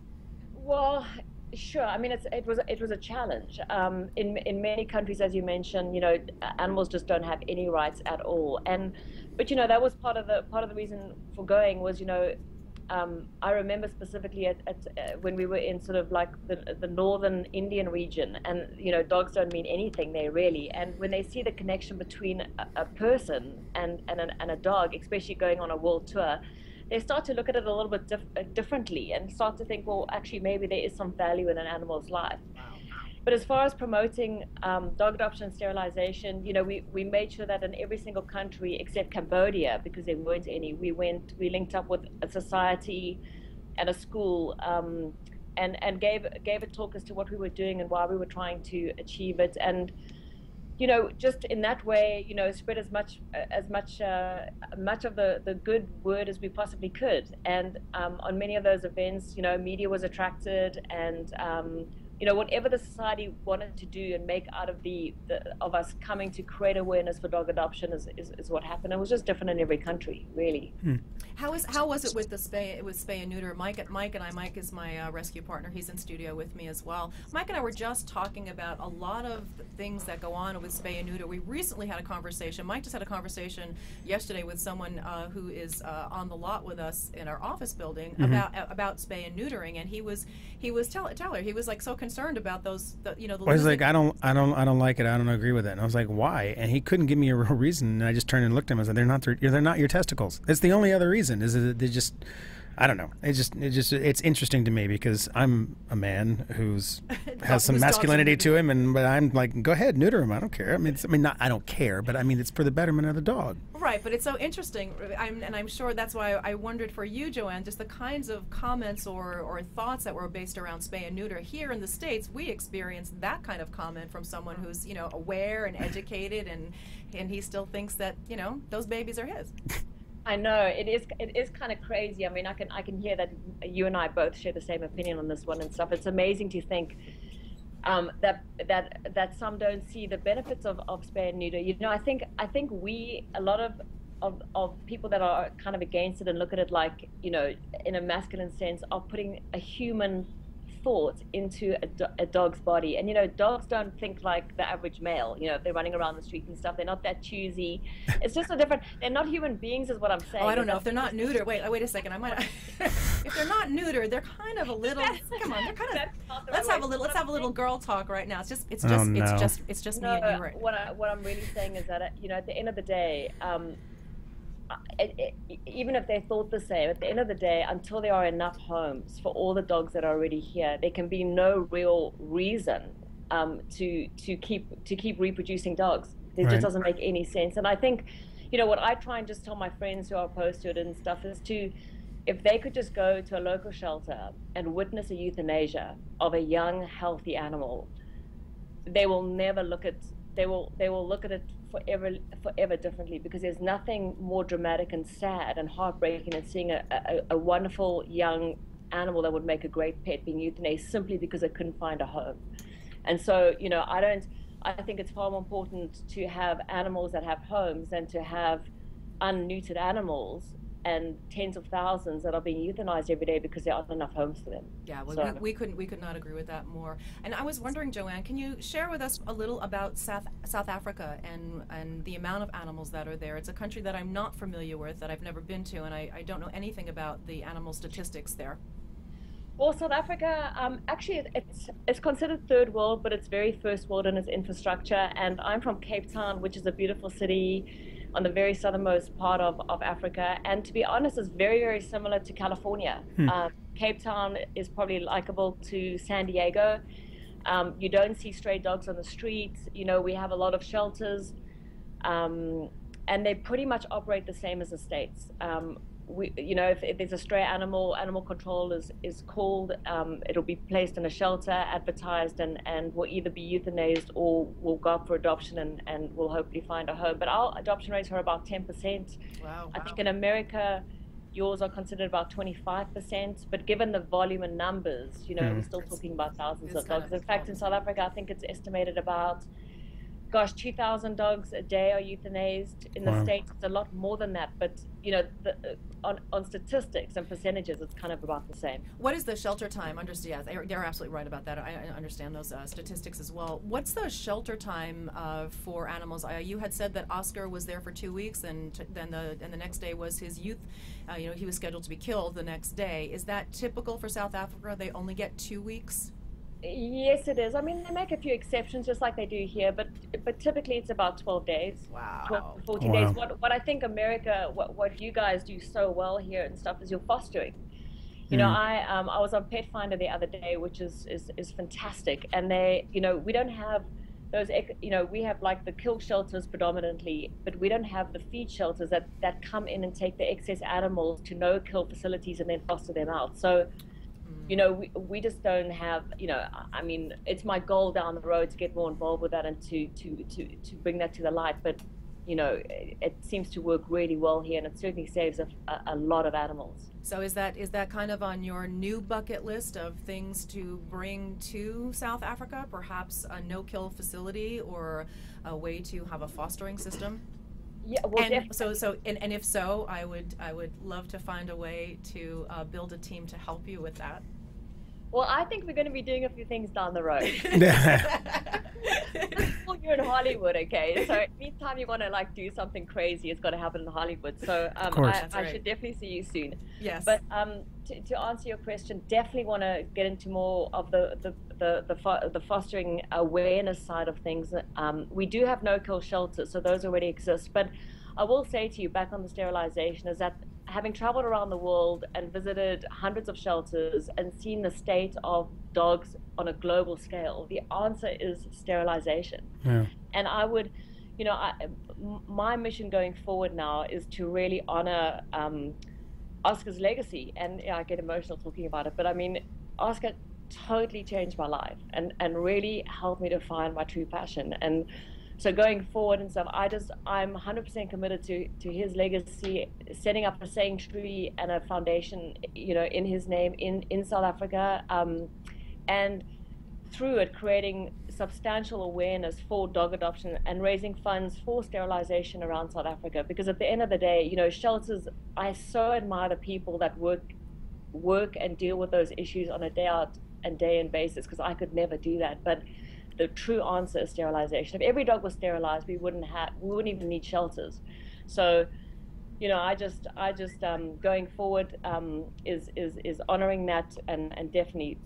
Well, sure. I mean, it was a challenge. In many countries, as you mentioned, you know, animals just don't have any rights at all. But you know, that was part of the reason for going was, you know, I remember specifically when we were in sort of like the northern Indian region, and you know, dogs don't mean anything there really. And when they see the connection between a person and a dog, especially going on a world tour, they start to look at it a little bit differently and start to think, well, actually, maybe there is some value in an animal's life. But as far as promoting dog adoption and sterilization, you know, we made sure that in every single country except Cambodia, because there weren't any, we linked up with a society and a school and gave a talk as to what we were doing and why we were trying to achieve it. And you know, just in that way, you know, spread as much of the good word as we possibly could. And on many of those events, you know, media was attracted, and you know, whatever the society wanted to do and make out of of us coming to create awareness for dog adoption is what happened. It was just different in every country, really. How was it with spay and neuter? Mike is my rescue partner. He's in studio with me as well. Mike and I were just talking about a lot of things that go on with spay and neuter. We recently had a conversation. Mike just had a conversation yesterday with someone who is on the lot with us in our office building about spay and neutering, and he was he was like so concerned about those. Well, he's like, I don't like it. I don't agree with it. And I was like, why? And he couldn't give me a real reason. And I just turned and looked at him and said, they're not your testicles. It's the only other reason. Is that they just, I don't know. It's interesting to me because I'm a man who's has some masculinity to him, but I'm like, go ahead, neuter him. I don't care. I don't care, but I mean, it's for the betterment of the dog. Right, but it's so interesting, and I'm sure that's why I wondered for you, Joanne, just the kinds of comments or thoughts that were based around spay and neuter. Here in the States, we experience that kind of comment from someone who's, aware and educated, and he still thinks that, those babies are his. I know it is kind of crazy. I mean, I can hear that you and I both share the same opinion on this one and stuff. It's amazing to think that some don't see the benefits of spay and neuter. I think a lot of people that are kind of against it and look at it like, in a masculine sense, are putting a human thought into a dog's body. And dogs don't think like the average male. If they're running around the street and stuff, they're not that choosy. It's just they're not human beings is what I'm saying. Oh, I don't know if they're not neutered. Wait a second, I might if they're not neutered, they're kind of a little come on, they're kind of let's have a little girl talk right now. It's just me and you. Right? What I'm really saying is that at the end of the day, even if they thought the same, at the end of the day, until there are enough homes for all the dogs that are already here, there can be no real reason to keep reproducing dogs. It just doesn't make any sense. And I think, what I try and just tell my friends who are opposed to it and stuff is if they could just go to a local shelter and witness a euthanasia of a young, healthy animal, they will never look at they will look at it forever differently, because there's nothing more dramatic and sad and heartbreaking than seeing a wonderful young animal that would make a great pet being euthanized simply because it couldn't find a home. And so, I think it's far more important to have animals that have homes than to have unneutered animals and tens of thousands that are being euthanized every day because there aren't enough homes for them. Yeah, well, we could not agree with that more. And I was wondering, Joanne, can you share with us a little about South Africa and the amount of animals that are there? It's a country that I'm not familiar with, that I've never been to, and I don't know anything about the animal statistics there. Well, South Africa, actually, it's considered third world, but it's very first world in its infrastructure. And I'm from Cape Town, which is a beautiful city on the very southernmost part of Africa. And to be honest, it's very, very similar to California. Cape Town is probably likable to San Diego. You don't see stray dogs on the streets. We have a lot of shelters. And they pretty much operate the same as the States. If there's a stray animal control is called, it'll be placed in a shelter, advertised, and will either be euthanized or will go up for adoption and will hopefully find a home. But our adoption rates are about 10%. Wow. I think in America, yours are considered about 25%, but given the volume and numbers, we're still talking about thousands of dogs. In fact, in South Africa, I think it's estimated about 2,000 dogs a day are euthanized. In the States, it's a lot more than that. But, on statistics and percentages, it's kind of about the same. What is the shelter time? Yeah, they're absolutely right about that. I understand those statistics as well. What's the shelter time for animals? You had said that Oscar was there for 2 weeks, and then the next day was his youth. He was scheduled to be killed the next day. Is that typical for South Africa? They only get 2 weeks? Yes, it is. I mean, they make a few exceptions, just like they do here, but typically it's about 12 days. Wow. 12 to 14 days. What I think America, what you guys do so well here and stuff is your fostering. I was on Pet Finder the other day, which is fantastic, and they, we don't have those, we have like the kill shelters predominantly, but we don't have the feed shelters that come in and take the excess animals to no-kill facilities and then foster them out. So, we just don't have, I mean, it's my goal down the road to get more involved with that and to bring that to the light. But, it seems to work really well here, and it certainly saves a lot of animals. So is that kind of on your new bucket list of things to bring to South Africa? Perhaps a no-kill facility or a way to have a fostering system? Yeah, well, and if so, I would love to find a way to build a team to help you with that. Well, I think we're going to be doing a few things down the road. You're in Hollywood, okay? So anytime you want to do something crazy, it's got to happen in Hollywood. So I should definitely see you soon. Yes. But to answer your question, definitely want to get into more of the fostering awareness side of things. We do have no-kill shelters, so those already exist. But I will say to you, back on the sterilization, is that having traveled around the world and visited hundreds of shelters and seen the state of dogs on a global scale, the answer is sterilization. Yeah. And I would, my mission going forward now is to really honor Oscar's legacy. And I get emotional talking about it, but I mean, Oscar totally changed my life and really helped me to find my true passion. And so going forward and stuff, I'm 100% committed to his legacy, setting up a sanctuary and a foundation, in his name in South Africa, and through it creating substantial awareness for dog adoption and raising funds for sterilization around South Africa. Because at the end of the day, shelters, I so admire the people that work and deal with those issues on a day out and day in basis, because I could never do that. But the true answer is sterilization. If every dog was sterilized, we wouldn't even need shelters. So, I just going forward is honoring that and definitely,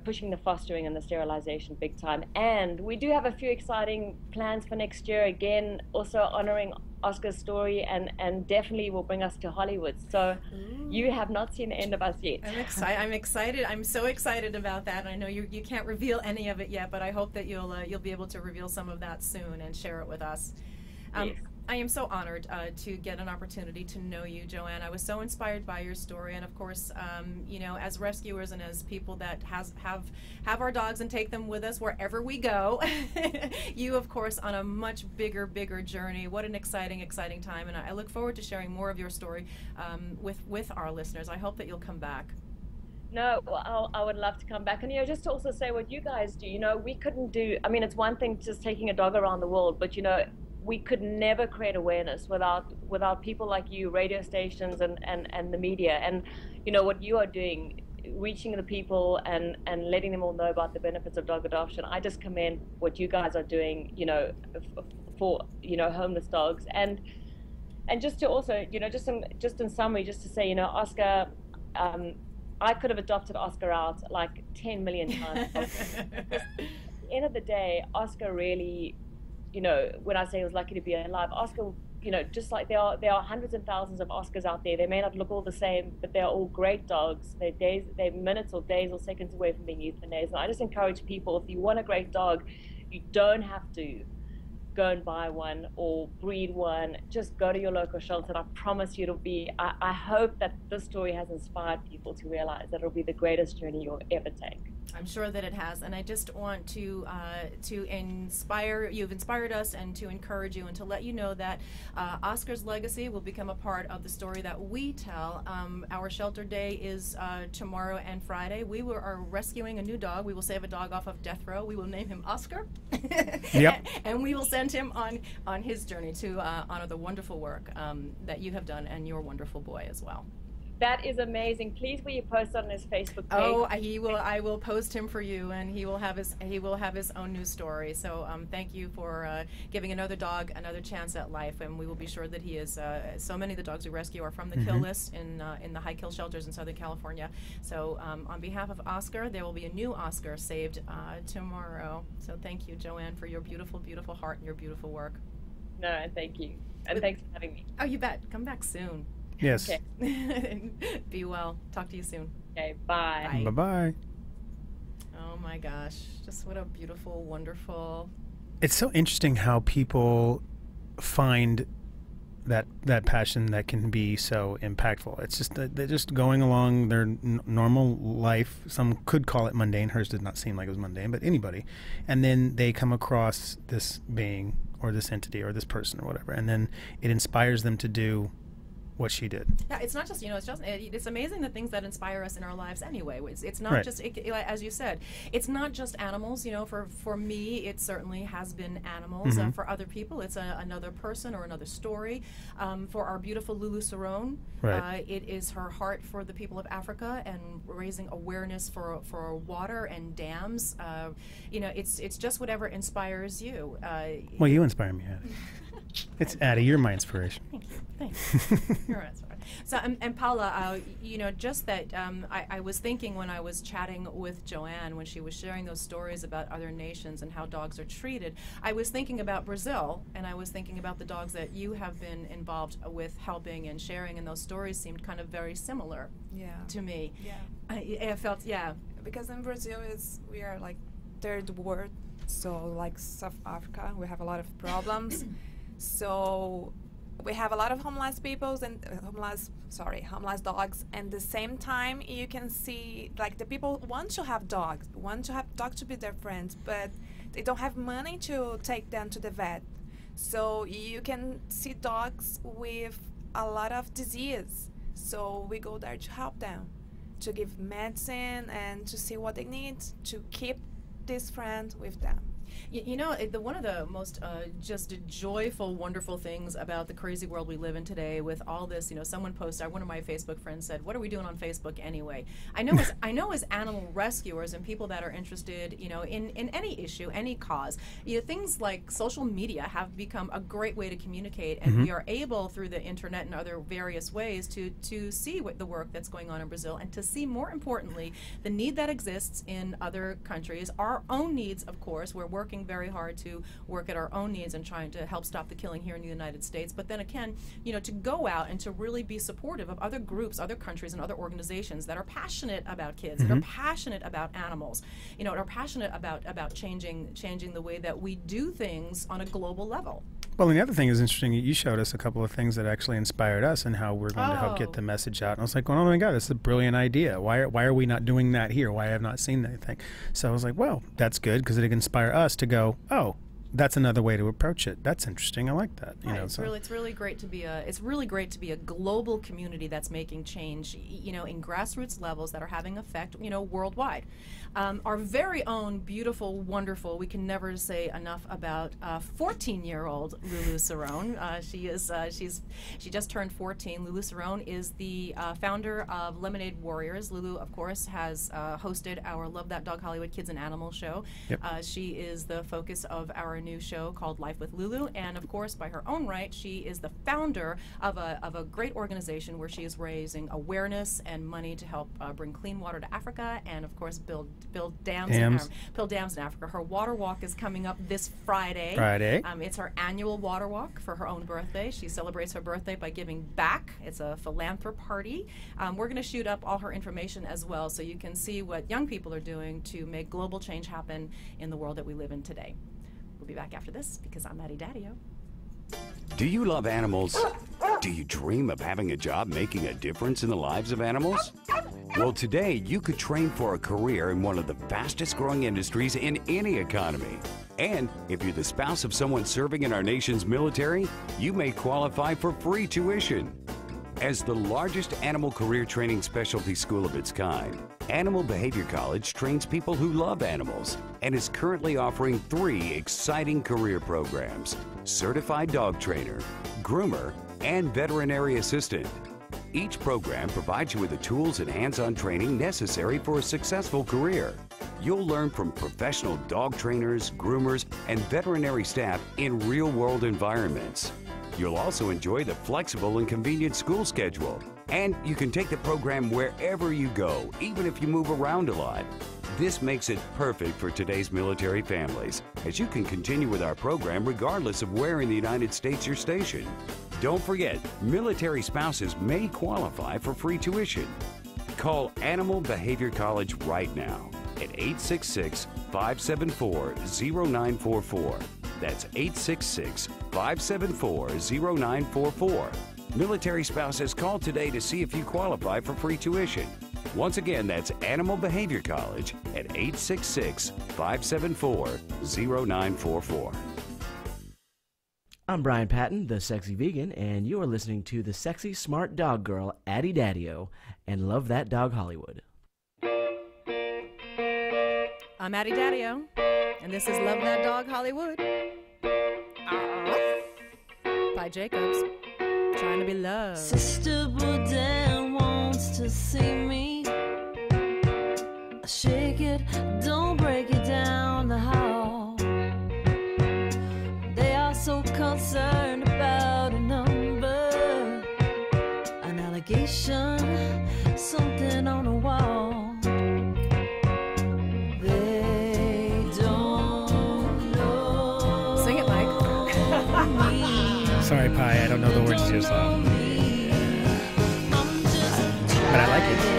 pushing the fostering and the sterilization big time. And we do have a few exciting plans for next year. Again, also honoring Oscar's story, and definitely will bring us to Hollywood. So you have not seen the end of us yet. I'm excited. I'm so excited about that. I know you can't reveal any of it yet, but I hope that you'll be able to reveal some of that soon and share it with us. Yes. I am so honored to get an opportunity to know you, Joanne. I was so inspired by your story, and of course, as rescuers and as people that have our dogs and take them with us wherever we go, you, of course, on a much bigger journey. What an exciting time, and I look forward to sharing more of your story with our listeners. I hope that you'll come back. No, well, I would love to come back. And, just to also say what you guys do, we couldn't do, it's one thing just taking a dog around the world, but, we could never create awareness without people like you, radio stations and the media. And, what you are doing, reaching the people and letting them all know about the benefits of dog adoption. I just commend what you guys are doing, for, homeless dogs. And just to also, just in summary, just to say, Oscar, I could have adopted Oscar out like 10 million times. At the end of the day, Oscar really, when I say he was lucky to be alive, Oscar, just like there are hundreds and thousands of Oscars out there. They may not look all the same, but they're all great dogs. They're minutes or days or seconds away from being euthanized. And I just encourage people, if you want a great dog, you don't have to go and buy one or breed one. Just go to your local shelter. And I promise you it'll be, I hope that this story has inspired people to realize that it'll be the greatest journey you'll ever take. I'm sure that it has, and I just want to inspire, you've inspired us, and to encourage you and to let you know that Oscar's legacy will become a part of the story that we tell. Our shelter day is tomorrow and Friday. We are rescuing a new dog. We will save a dog off of death row. We will name him Oscar. Yep. And we will send him on his journey to honor the wonderful work that you have done, and your wonderful boy as well. That is amazing. Please will you post on his Facebook page? Oh, he will. I will post him for you, and he will have his own news story. So thank you for giving another dog another chance at life, and we will be sure that he is. So many of the dogs we rescue are from the kill list in the high kill shelters in Southern California. So on behalf of Oscar, there will be a new Oscar saved tomorrow. So thank you, Joanne, for your beautiful, beautiful heart and your beautiful work. No, and thank you, and thanks for having me. Oh, you bet. Come back soon. Yes. Okay. Be well. Talk to you soon. Okay, bye. Bye-bye. Oh my gosh. Just what a beautiful, wonderful... It's so interesting how people find that passion that can be so impactful. It's just that they're just going along their normal life. Some could call it mundane. Hers did not seem like it was mundane, but anybody. And then they come across this being or this entity or this person or whatever, and then it inspires them to do what she did. Yeah, it's not just, it's amazing the things that inspire us in our lives anyway. It's not just, as you said, it's not just animals. For me, it certainly has been animals. For other people, it's another person or another story. For our beautiful Lulu Cerrone, it is her heart for the people of Africa and raising awareness for water and dams. It's just whatever inspires you. Well, you inspire me, It's Addie. You're my inspiration. Thank you. You're right. So, and Paula, just that I was thinking when I was chatting with Joanne when she was sharing those stories about other nations and how dogs are treated, I was thinking about Brazil, and I was thinking about the dogs that you have been involved with helping and sharing, and those stories seemed kind of very similar to me. Yeah. I felt, Because in Brazil, we are like third world, so like South Africa, we have a lot of problems. So we have a lot of homeless people and homeless dogs. And the same time, you can see like the people want to have dogs to be their friends, but they don't have money to take them to the vet. So you can see dogs with a lot of disease. So we go there to help them, to give medicine and to see what they need to keep this friend with them. One of the most just joyful, wonderful things about the crazy world we live in today with all this, someone posted, one of my Facebook friends said, what are we doing on Facebook anyway? I know as animal rescuers and people that are interested, in any issue, any cause, things like social media have become a great way to communicate, and we are able through the internet and other various ways to see what the work that's going on in Brazil, and to see, more importantly, the need that exists in other countries, our own needs, of course. We're working very hard to work at our own needs and trying to help stop the killing here in the United States. But then again, to go out and to really be supportive of other groups, other countries, and other organizations that are passionate about kids, that are passionate about animals, are passionate about changing the way that we do things on a global level. Well, and the other thing is interesting. You showed us a couple of things that actually inspired us and how we're going to help get the message out. And I was like, oh my God, this is a brilliant idea. Why are we not doing that here? Why have I not seen anything? So I was like, well, that's good because it can inspire us to go, oh, that's another way to approach it. That's interesting. I like that. It's really great to be a global community that's making change, in grassroots levels that are having effect, worldwide. Our very own beautiful, wonderful, we can never say enough about 14-year-old Lulu Cerrone. She just turned 14. Lulu Cerrone is the founder of Lemonade Warriors. Lulu, of course, has hosted our Love That Dog Hollywood Kids and Animals show. Yep. She is the focus of our new show called Life with Lulu, and of course, by her own right, she is the founder of a great organization where she is raising awareness and money to help bring clean water to Africa, and of course build dams in Africa. Her water walk is coming up this Friday. It's her annual water walk for her own birthday. She celebrates her birthday by giving back. It's a philanthrop party. We're going to shoot up all her information as well, so you can see what young people are doing to make global change happen in the world that we live in today. We'll be back after this because I'm Addie Daddio. Do you love animals? Do you dream of having a job making a difference in the lives of animals? Well, today you could train for a career in one of the fastest growing industries in any economy. And if you're the spouse of someone serving in our nation's military, you may qualify for free tuition. As the largest animal career training specialty school of its kind, Animal Behavior College trains people who love animals and is currently offering 3 exciting career programs: Certified Dog Trainer, Groomer, and Veterinary Assistant. Each program provides you with the tools and hands-on training necessary for a successful career. You'll learn from professional dog trainers, groomers, and veterinary staff in real-world environments. You'll also enjoy the flexible and convenient school schedule. And you can take the program wherever you go, even if you move around a lot. This makes it perfect for today's military families, as you can continue with our program regardless of where in the United States you're stationed. Don't forget, military spouses may qualify for free tuition. Call Animal Behavior College right now at 866-574-0944. That's 866-574-0944. Military spouses, call today to see if you qualify for free tuition. Once again, that's Animal Behavior College at 866-574-0944. I'm Brian Patton, the Sexy Vegan, and you are listening to the sexy, smart dog girl, Addie Daddio, and Love That Dog Hollywood. I'm Addie Daddio, and this is Love That Dog Hollywood. By Jacobs. Trying to be loved. Sister Boudin wants to see me. Shake it, don't break it down the hall. They are so concerned reflection, something on the wall. They don't know. Sing it, Mike. Sorry, Pi, I don't know the words to your song. But I like it.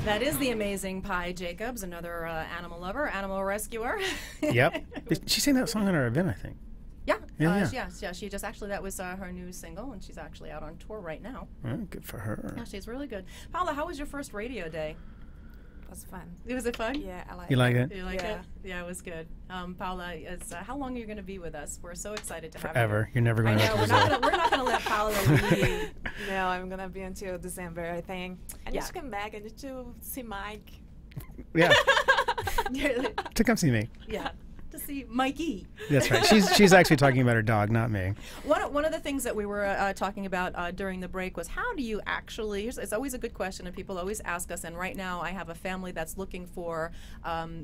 That is the amazing Pi Jacobs, another animal lover, animal rescuer. Yep. She sang that song on our event, I think. Yeah. Yeah. Yeah. She just actually, that was her new single, and she's actually out on tour right now. Oh, good for her. Yeah, she's really good. Paula, how was your first radio day? It was fun. Was it fun? Yeah, I like You like it? You like it? Yeah, it was good. Paula, how long are you going to be with us? We're so excited to have you. Forever. You're never going to we're not going to let Paula leave. No, I'm going to be until December, I think. I need to come back. I need to see Mike. Yeah. To come see me. Yeah. To see Mikey. That's right. She's actually talking about her dog, not me. One of the things that we were talking about during the break was how do you actually, it's always a good question and people always ask us, and right now I have a family that's looking for,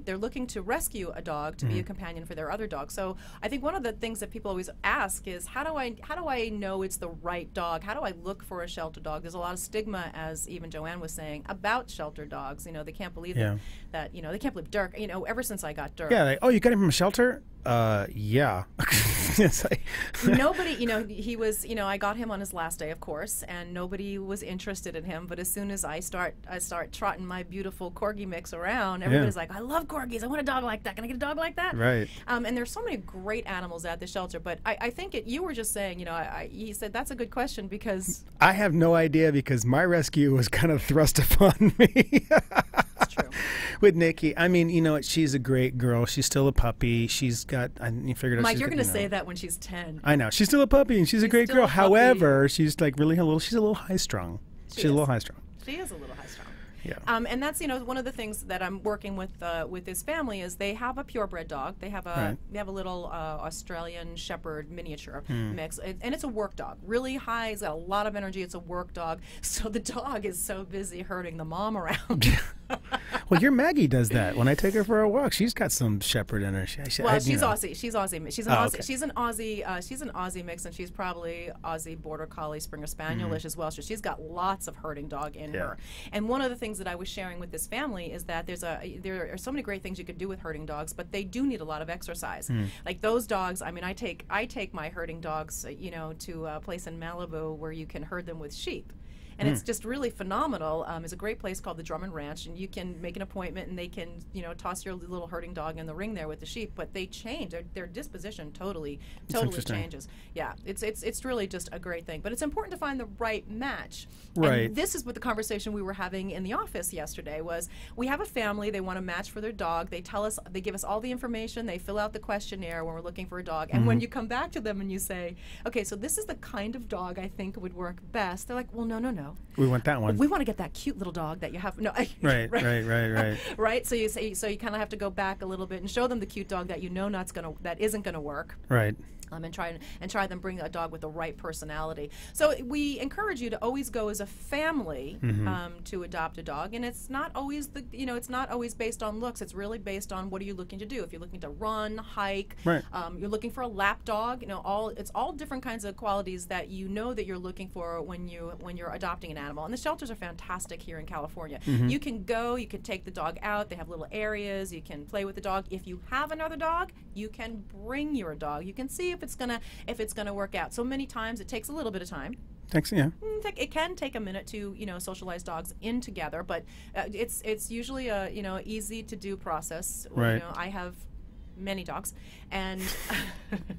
they're looking to rescue a dog to be a companion for their other dog. So I think one of the things that people always ask is how do I know it's the right dog? How do I look for a shelter dog? There's a lot of stigma, as even Joanne was saying, about shelter dogs. They can't believe that they can't believe Dirk, ever since I got Dirk. Yeah, you got him from a shelter? Yeah. It's like nobody, he was, I got him on his last day, of course, and nobody was interested in him. But as soon as I start trotting my beautiful corgi mix around, everybody's like, I love corgis. I want a dog like that. Can I get a dog like that? Right. And there's so many great animals at the shelter. But I think you were just saying, he said that's a good question because I have no idea because my rescue was kind of thrust upon me. That's true. With Nikki, I mean, she's a great girl. She's still a puppy. She's got. You figured out. Mike, you're going to say that when she's 10. I know she's still a puppy and she's a great girl. However, she's like really she's a little high strung. She's a little high strung. She is a little high strung. Yeah. And that's one of the things that I'm working with this family is they have a purebred dog. They have a little Australian Shepherd miniature mix, and it's a work dog. Really high. He's got a lot of energy. It's a work dog. So the dog is so busy herding the mom around. Well, your Maggie does that. When I take her for a walk, she's got some Shepherd in her. She's Aussie. She's Aussie. She's an Aussie. Okay. She's an Aussie mix, and she's probably Aussie Border Collie Springer Spanielish as well. So she's got lots of herding dog in her. And one of the things that I was sharing with this family is that there are so many great things you could do with herding dogs, but they do need a lot of exercise. Like those dogs. I mean, I take my herding dogs, to a place in Malibu where you can herd them with sheep. And it's just really phenomenal. It's a great place called the Drummond Ranch, and you can make an appointment, and they can, toss your little herding dog in the ring there with the sheep. But they change; their disposition totally changes. Yeah, it's really just a great thing. But it's important to find the right match. Right. And this is what the conversation we were having in the office yesterday was. We have a family; they want a match for their dog. They give us all the information. They fill out the questionnaire when we're looking for a dog. And when you come back to them and you say, "Okay, so this is the kind of dog I think would work best," they're like, "Well, no. We want that one. We want to get that cute little dog that you have." No, right. Right. So you kind of have to go back a little bit and show them the cute dog that that isn't gonna work. Right. And try them bring a dog with the right personality. So we encourage you to always go as a family to adopt a dog, and it's not always it's not always based on looks. It's really based on what are you looking to do. If you're looking to run, hike, you're looking for a lap dog. It's all different kinds of qualities that that you're looking for when you're adopting an animal. And the shelters are fantastic here in California. You can take the dog out. They have little areas. You can play with the dog. If you have another dog, you can bring your dog. You can see if it's gonna work out. So many times it takes a little bit of time. Thanks. Yeah. It can take a minute to socialize dogs in together, but it's usually a easy to do process. Right. I have many dogs, and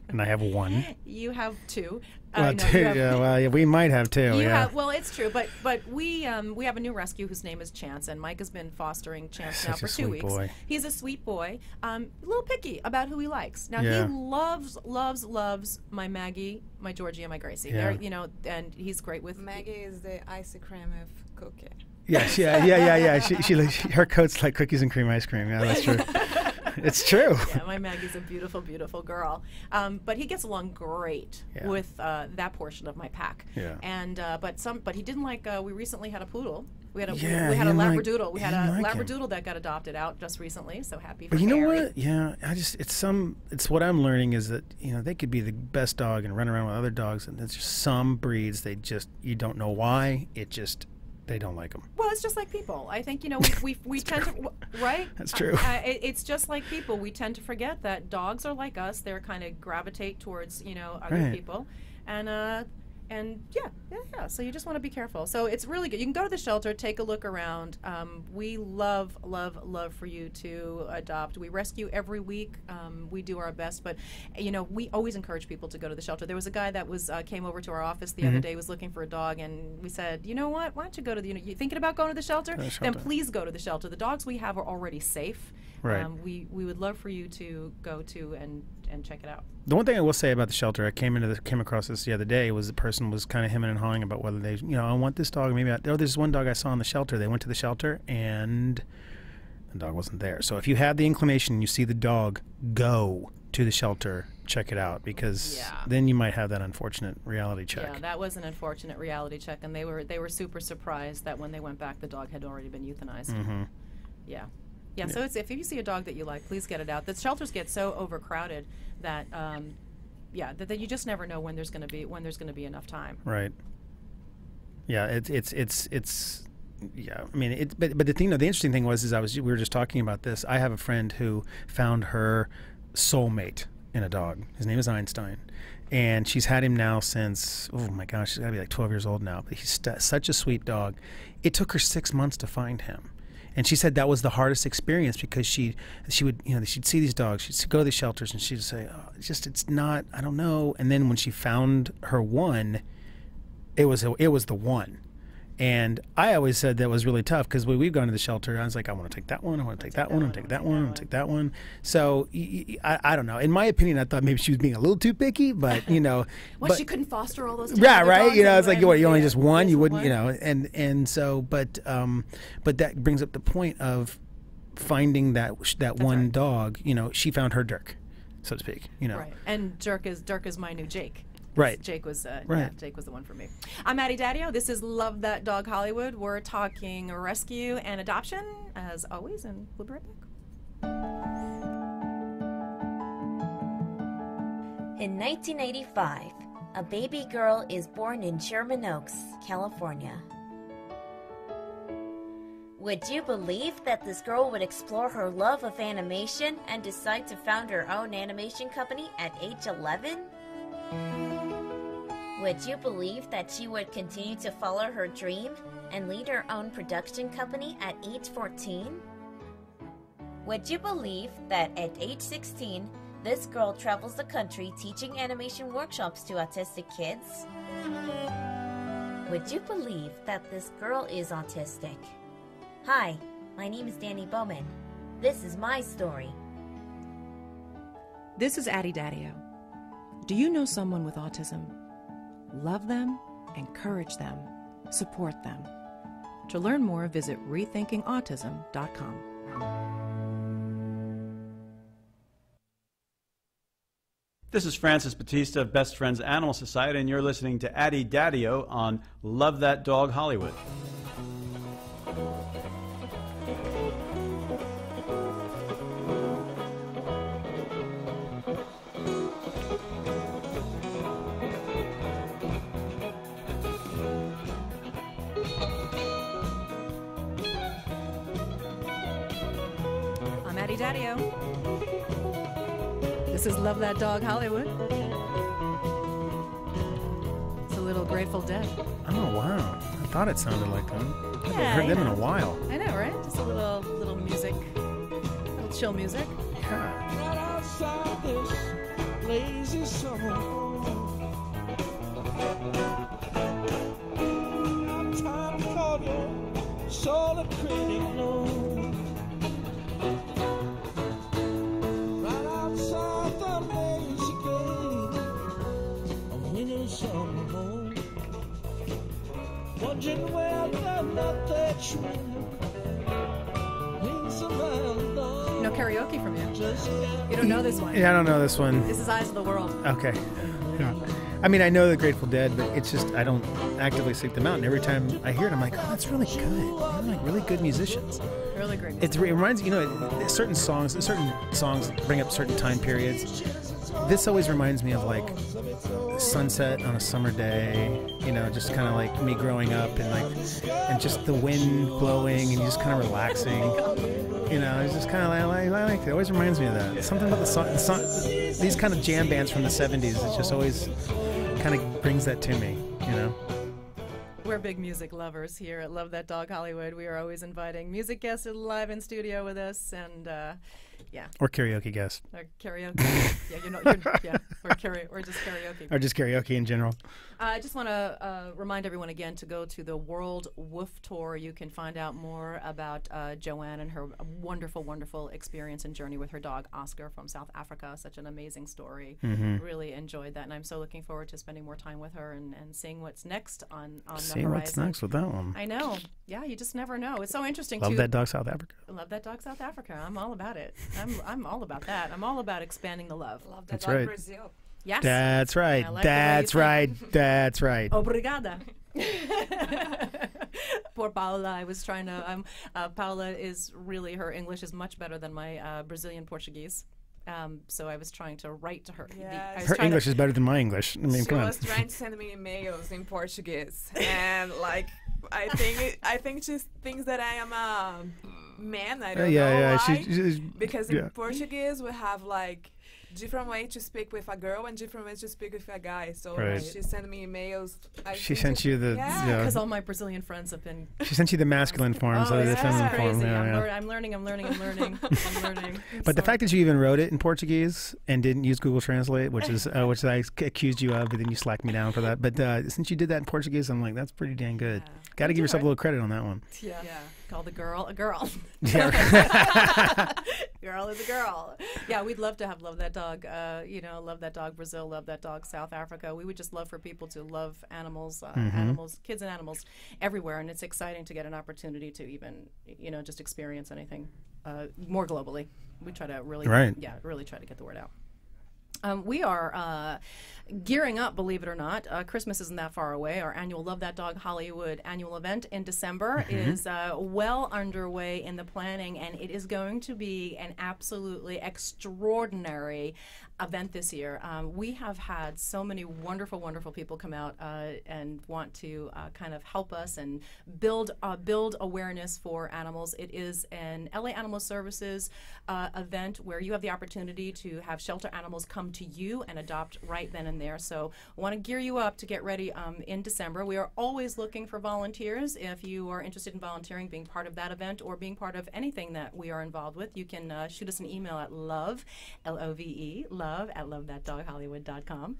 and I have one. You have two. Well, two. We might have two. Well, it's true, but we have a new rescue whose name is Chance, and Mike has been fostering Chance now for 2 weeks. Boy. He's a sweet boy, a little picky about who he likes. Now he loves my Maggie, my Georgie, and my Gracie. Yeah. And he's great with Maggie is the icy cream of cookie. Yes, yeah. She her coat's like cookies and cream ice cream. Yeah, that's true. It's true. Yeah, my Maggie's a beautiful, beautiful girl. But he gets along great with that portion of my pack. Yeah. And but he didn't like. We recently had a poodle, We had a Yeah, we had he a didn't like- labradoodle. We he had didn't a like him. labradoodle that got adopted out just recently. So happy for But you know Harry. what? Yeah, it's what I'm learning is that they could be the best dog and run around with other dogs, and there's just some breeds you don't know why they don't like them. Well, it's just like people. I think we tend to right. That's true. It's just like people. We tend to forget that dogs are like us. They're kind of gravitate towards other Right. people, and yeah. So you just want to be careful. So it's really good. You can go to the shelter, take a look around. We love for you to adopt. We rescue every week. We do our best, but we always encourage people to go to the shelter. There was a guy that came over to our office the other day, was looking for a dog, and we said, you know what? Why don't you go to you thinking about going to the shelter? Then please go to the shelter. The dogs we have are already safe. Right. We would love for you to go to and check it out. The one thing I will say about the shelter, I came across this the other day, was the person was kind of hemming and hawing about whether they, I want this dog. Maybe there's one dog I saw in the shelter. They went to the shelter and the dog wasn't there. So if you have the inclination and you see the dog, go to the shelter, check it out, because then you might have that unfortunate reality check. Yeah, that was an unfortunate reality check, and they were super surprised that when they went back, the dog had already been euthanized. Mm-hmm. Yeah. Yeah, so if you see a dog that you like, please get it out. The shelters get so overcrowded that that you just never know when there's going to be enough time. Right. Yeah, it's yeah. I mean, but the thing, the interesting thing was, we were just talking about this. I have a friend who found her soulmate in a dog. His name is Einstein, and she's had him now since, oh my gosh, she's got to be like 12 years old now. But he's such a sweet dog. It took her 6 months to find him. And she said that was the hardest experience, because she would, she'd see these dogs, she'd go to the shelters, and she'd say, oh, it's not, I don't know. And then when she found her one, it was the one. And I always said that was really tough, because when we've gone to the shelter, I was like, I want to take that one, I want to take that one, I want to take that one, I want to take that one. So I don't know. In my opinion, I thought maybe she was being a little too picky, but Well, but she couldn't foster all those. yeah, right. dogs It's like you only just one. You wouldn't, one. and so, but that brings up the point of finding that one dog. She found her Dirk, so to speak. Right. And Dirk is my new Jake. Right. Jake was right. Jake was the one for me. I'm Addie Daddio. This is Love That Dog Hollywood. We're talking rescue and adoption, as always, and we'll be right back. In 1985, a baby girl is born in Sherman Oaks, California. Would you believe that this girl would explore her love of animation and decide to found her own animation company at age 11? Would you believe that she would continue to follow her dream and lead her own production company at age 14? Would you believe that at age 16, this girl travels the country teaching animation workshops to autistic kids? Would you believe that this girl is autistic? Hi, my name is Danny Bowman. This is my story. This is Addie Daddio. Do you know someone with autism? Love them, encourage them, support them. To learn more, visit rethinkingautism.com. This is Francis Batista of Best Friends Animal Society, and you're listening to Addie Daddio on Love That Dog Hollywood. I'm Addie Daddio. This is Love That Dog Hollywood. It's a little Grateful Dead. Oh wow! I thought it sounded like them. I haven't Yeah, heard them in yeah. a while. I know, right? Just a little music, little chill music. Right outside this lazy summer I'm time to call you solid critic, no. Right outside the lazy gate of winter summer home, wondering where the nut that rings around the No karaoke from you. You don't know this one. Yeah, I don't know this one. This is Eyes of the World. Okay. Yeah. I mean, I know the Grateful Dead, but it's just I don't actively seek them out. And every time I hear it, I'm like, oh, that's really good. They're like really good musicians. Really great. It reminds certain songs bring up certain time periods. This always reminds me of like sunset on a summer day. Just kind of like me growing up and just the wind blowing and you just kind of relaxing. It's just kind of I like it. It always reminds me of that. Something about the song, these kind of jam bands from the 70s. It just always kind of brings that to me. We're big music lovers here at Love That Dog Hollywood. We are always inviting music guests live in studio with us, and or karaoke guests. Or karaoke. Or just karaoke. Or just karaoke in general. I just want to remind everyone again to go to the World Woof Tour. You can find out more about Joanne and her wonderful, wonderful experience and journey with her dog, Oscar, from South Africa. Such an amazing story. Mm-hmm. Really enjoyed that, and I'm so looking forward to spending more time with her and seeing what's next on the horizon. Seeing what's next with that one. I know. Yeah, you just never know. It's so interesting. Love That Dog South Africa. Love That Dog South Africa. I'm all about it. I'm all about that. I'm all about expanding the love. Love That That's Dog right. Brazil. Yes. That's right. I like That's the way you right. think. That's right. Obrigada. Poor Paula. I was trying to. Paula is really, her English is much better than my Brazilian Portuguese. So I was trying to write to her. Yes. Her English is better than my English. I mean, she come on. was trying to send me emails in Portuguese, and I think she thinks that I am a man. I don't know why. Because in Portuguese we have different way to speak with a girl and different ways to speak with a guy. So she sent me emails. She sent you the because all my Brazilian friends have been. She sent you the masculine form, so the feminine form. I'm learning. I'm learning. But the fact that you even wrote it in Portuguese and didn't use Google Translate, which I accused you of, but then you slacked me down for that. But since you did that in Portuguese, I'm like, that's pretty dang good. Got to give yourself a little credit on that one. Yeah. Call the girl a girl. Girl is a girl. Yeah, we'd love to have Love That Dog. Love That Dog Brazil, Love That Dog South Africa. We would just love for people to love animals, animals, kids and animals everywhere. And it's exciting to get an opportunity to even, just experience anything more globally. We try to really, really try to get the word out. We are gearing up, believe it or not. Christmas isn't that far away. Our annual Love That Dog Hollywood annual event in December is well underway in the planning, and it is going to be an absolutely extraordinary event this year. We have had so many wonderful, wonderful people come out and want to kind of help us and build awareness for animals. It is an LA Animal Services event where you have the opportunity to have shelter animals come to you and adopt right then and there. So I want to gear you up to get ready in December. We are always looking for volunteers. If you are interested in volunteering, being part of that event, or being part of anything that we are involved with, you can shoot us an email at love, L-O-V-E, love at lovethatdoghollywood.com.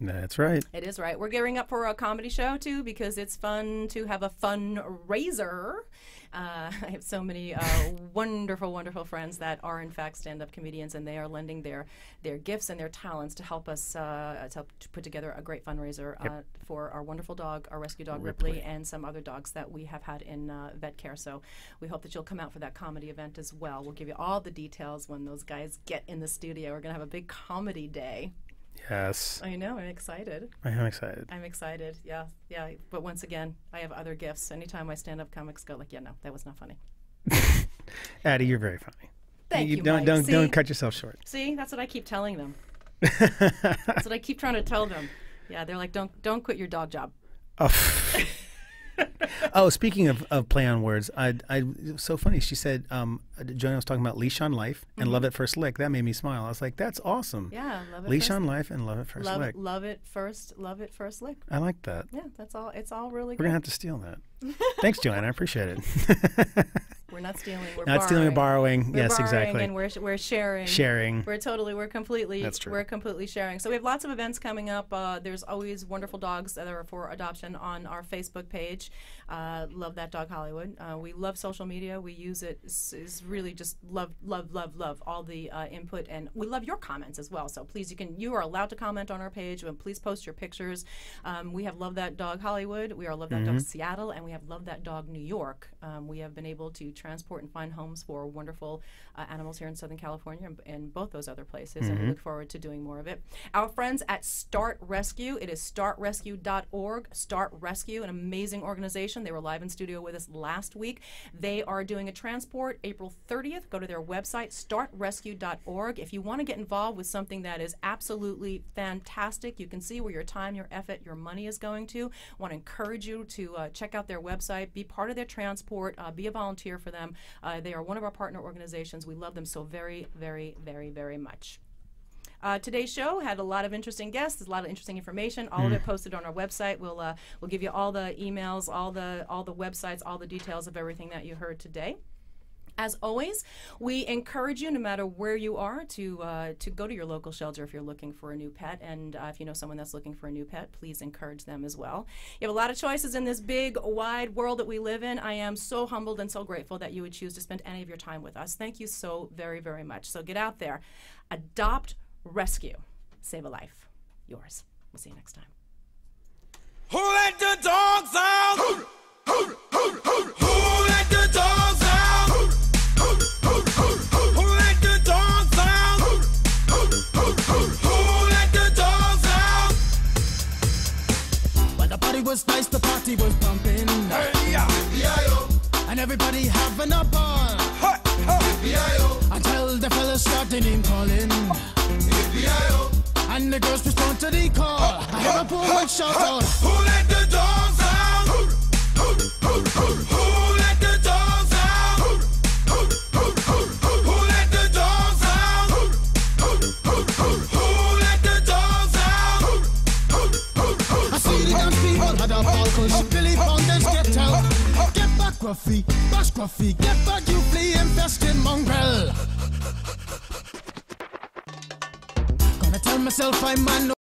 That's right. It is right. We're gearing up for a comedy show, too, because it's fun to have a fundraiser. I have so many wonderful, wonderful friends that are, in fact, stand-up comedians, and they are lending their gifts and their talents to help us to put together a great fundraiser for our wonderful dog, our rescue dog, Ripley, and some other dogs that we have had in vet care. So we hope that you'll come out for that comedy event as well. We'll give you all the details when those guys get in the studio. We're going to have a big comedy day. Yes. I know. I'm excited. I am excited. I'm excited. Yeah. But once again, I have other gifts. Anytime my stand-up comics go no, that was not funny. Addie, you're very funny. Thank you, Don't Mike. don't cut yourself short. See, that's what I keep telling them. That's what I keep trying to tell them. Yeah, they're like, don't quit your dog job. Oh, speaking of play on words, it was so funny. She said, Joanna was talking about Leash on Life and Love at First Lick. That made me smile. I was like, that's awesome. Yeah, Love It Leash First on Life and Love at First Lick. Love it first lick. I like that. Yeah, that's all. It's all really We're good. going to have to steal that. Thanks, Joanna. I appreciate it. We're not stealing. We're not borrowing. stealing. We're borrowing. We're Yes, borrowing, exactly. And we're sharing. Sharing. We're completely. That's true. We're completely sharing. So we have lots of events coming up. There's always wonderful dogs that are for adoption on our Facebook page. Love That Dog Hollywood. We love social media. We use it. Is really just love all the input, and we love your comments as well. So please, you are allowed to comment on our page, and please post your pictures. We have Love That Dog Hollywood. We are Love That Dog Seattle, and we have Love That Dog New York. We have been able to transport and find homes for wonderful animals here in Southern California and both those other places. And we look forward to doing more of it. Our friends at Start Rescue, it is startrescue.org. Start Rescue, an amazing organization. They were live in studio with us last week. They are doing a transport April 30th. Go to their website, startrescue.org. If you want to get involved with something that is absolutely fantastic, you can see where your time, your effort, your money is going to. I want to encourage you to check out their website, be part of their transport, be a volunteer for them. They are one of our partner organizations. We love them so very, very, very, very much. Today's show had a lot of interesting guests. There's a lot of interesting information. All of it posted on our website. We'll give you all the emails, all the websites, all the details of everything that you heard today. As always, we encourage you, no matter where you are, to go to your local shelter if you're looking for a new pet. And if you know someone that's looking for a new pet, please encourage them as well. You have a lot of choices in this big, wide world that we live in. I am so humbled and so grateful that you would choose to spend any of your time with us. Thank you so very, very much. So get out there. Adopt, rescue. Save a life. Yours. We'll see you next time. Who let the dogs out? Who let the dogs out? Who let the dogs out? Who let the dogs out? When the party was nice, the party was pumping. And everybody having a ball. Until the fellas started name calling. And the girls respond to the call. I hear a poor one shout out, who let the dogs out? Who let the dogs out? Who let the dogs out? Who let the dogs out? I see the dance people had a ball, cause Billy Fountains get out. Get back, Gruffy, bash Gruffy, get back, you flea infested mongrel. Gonna tell myself I'm man.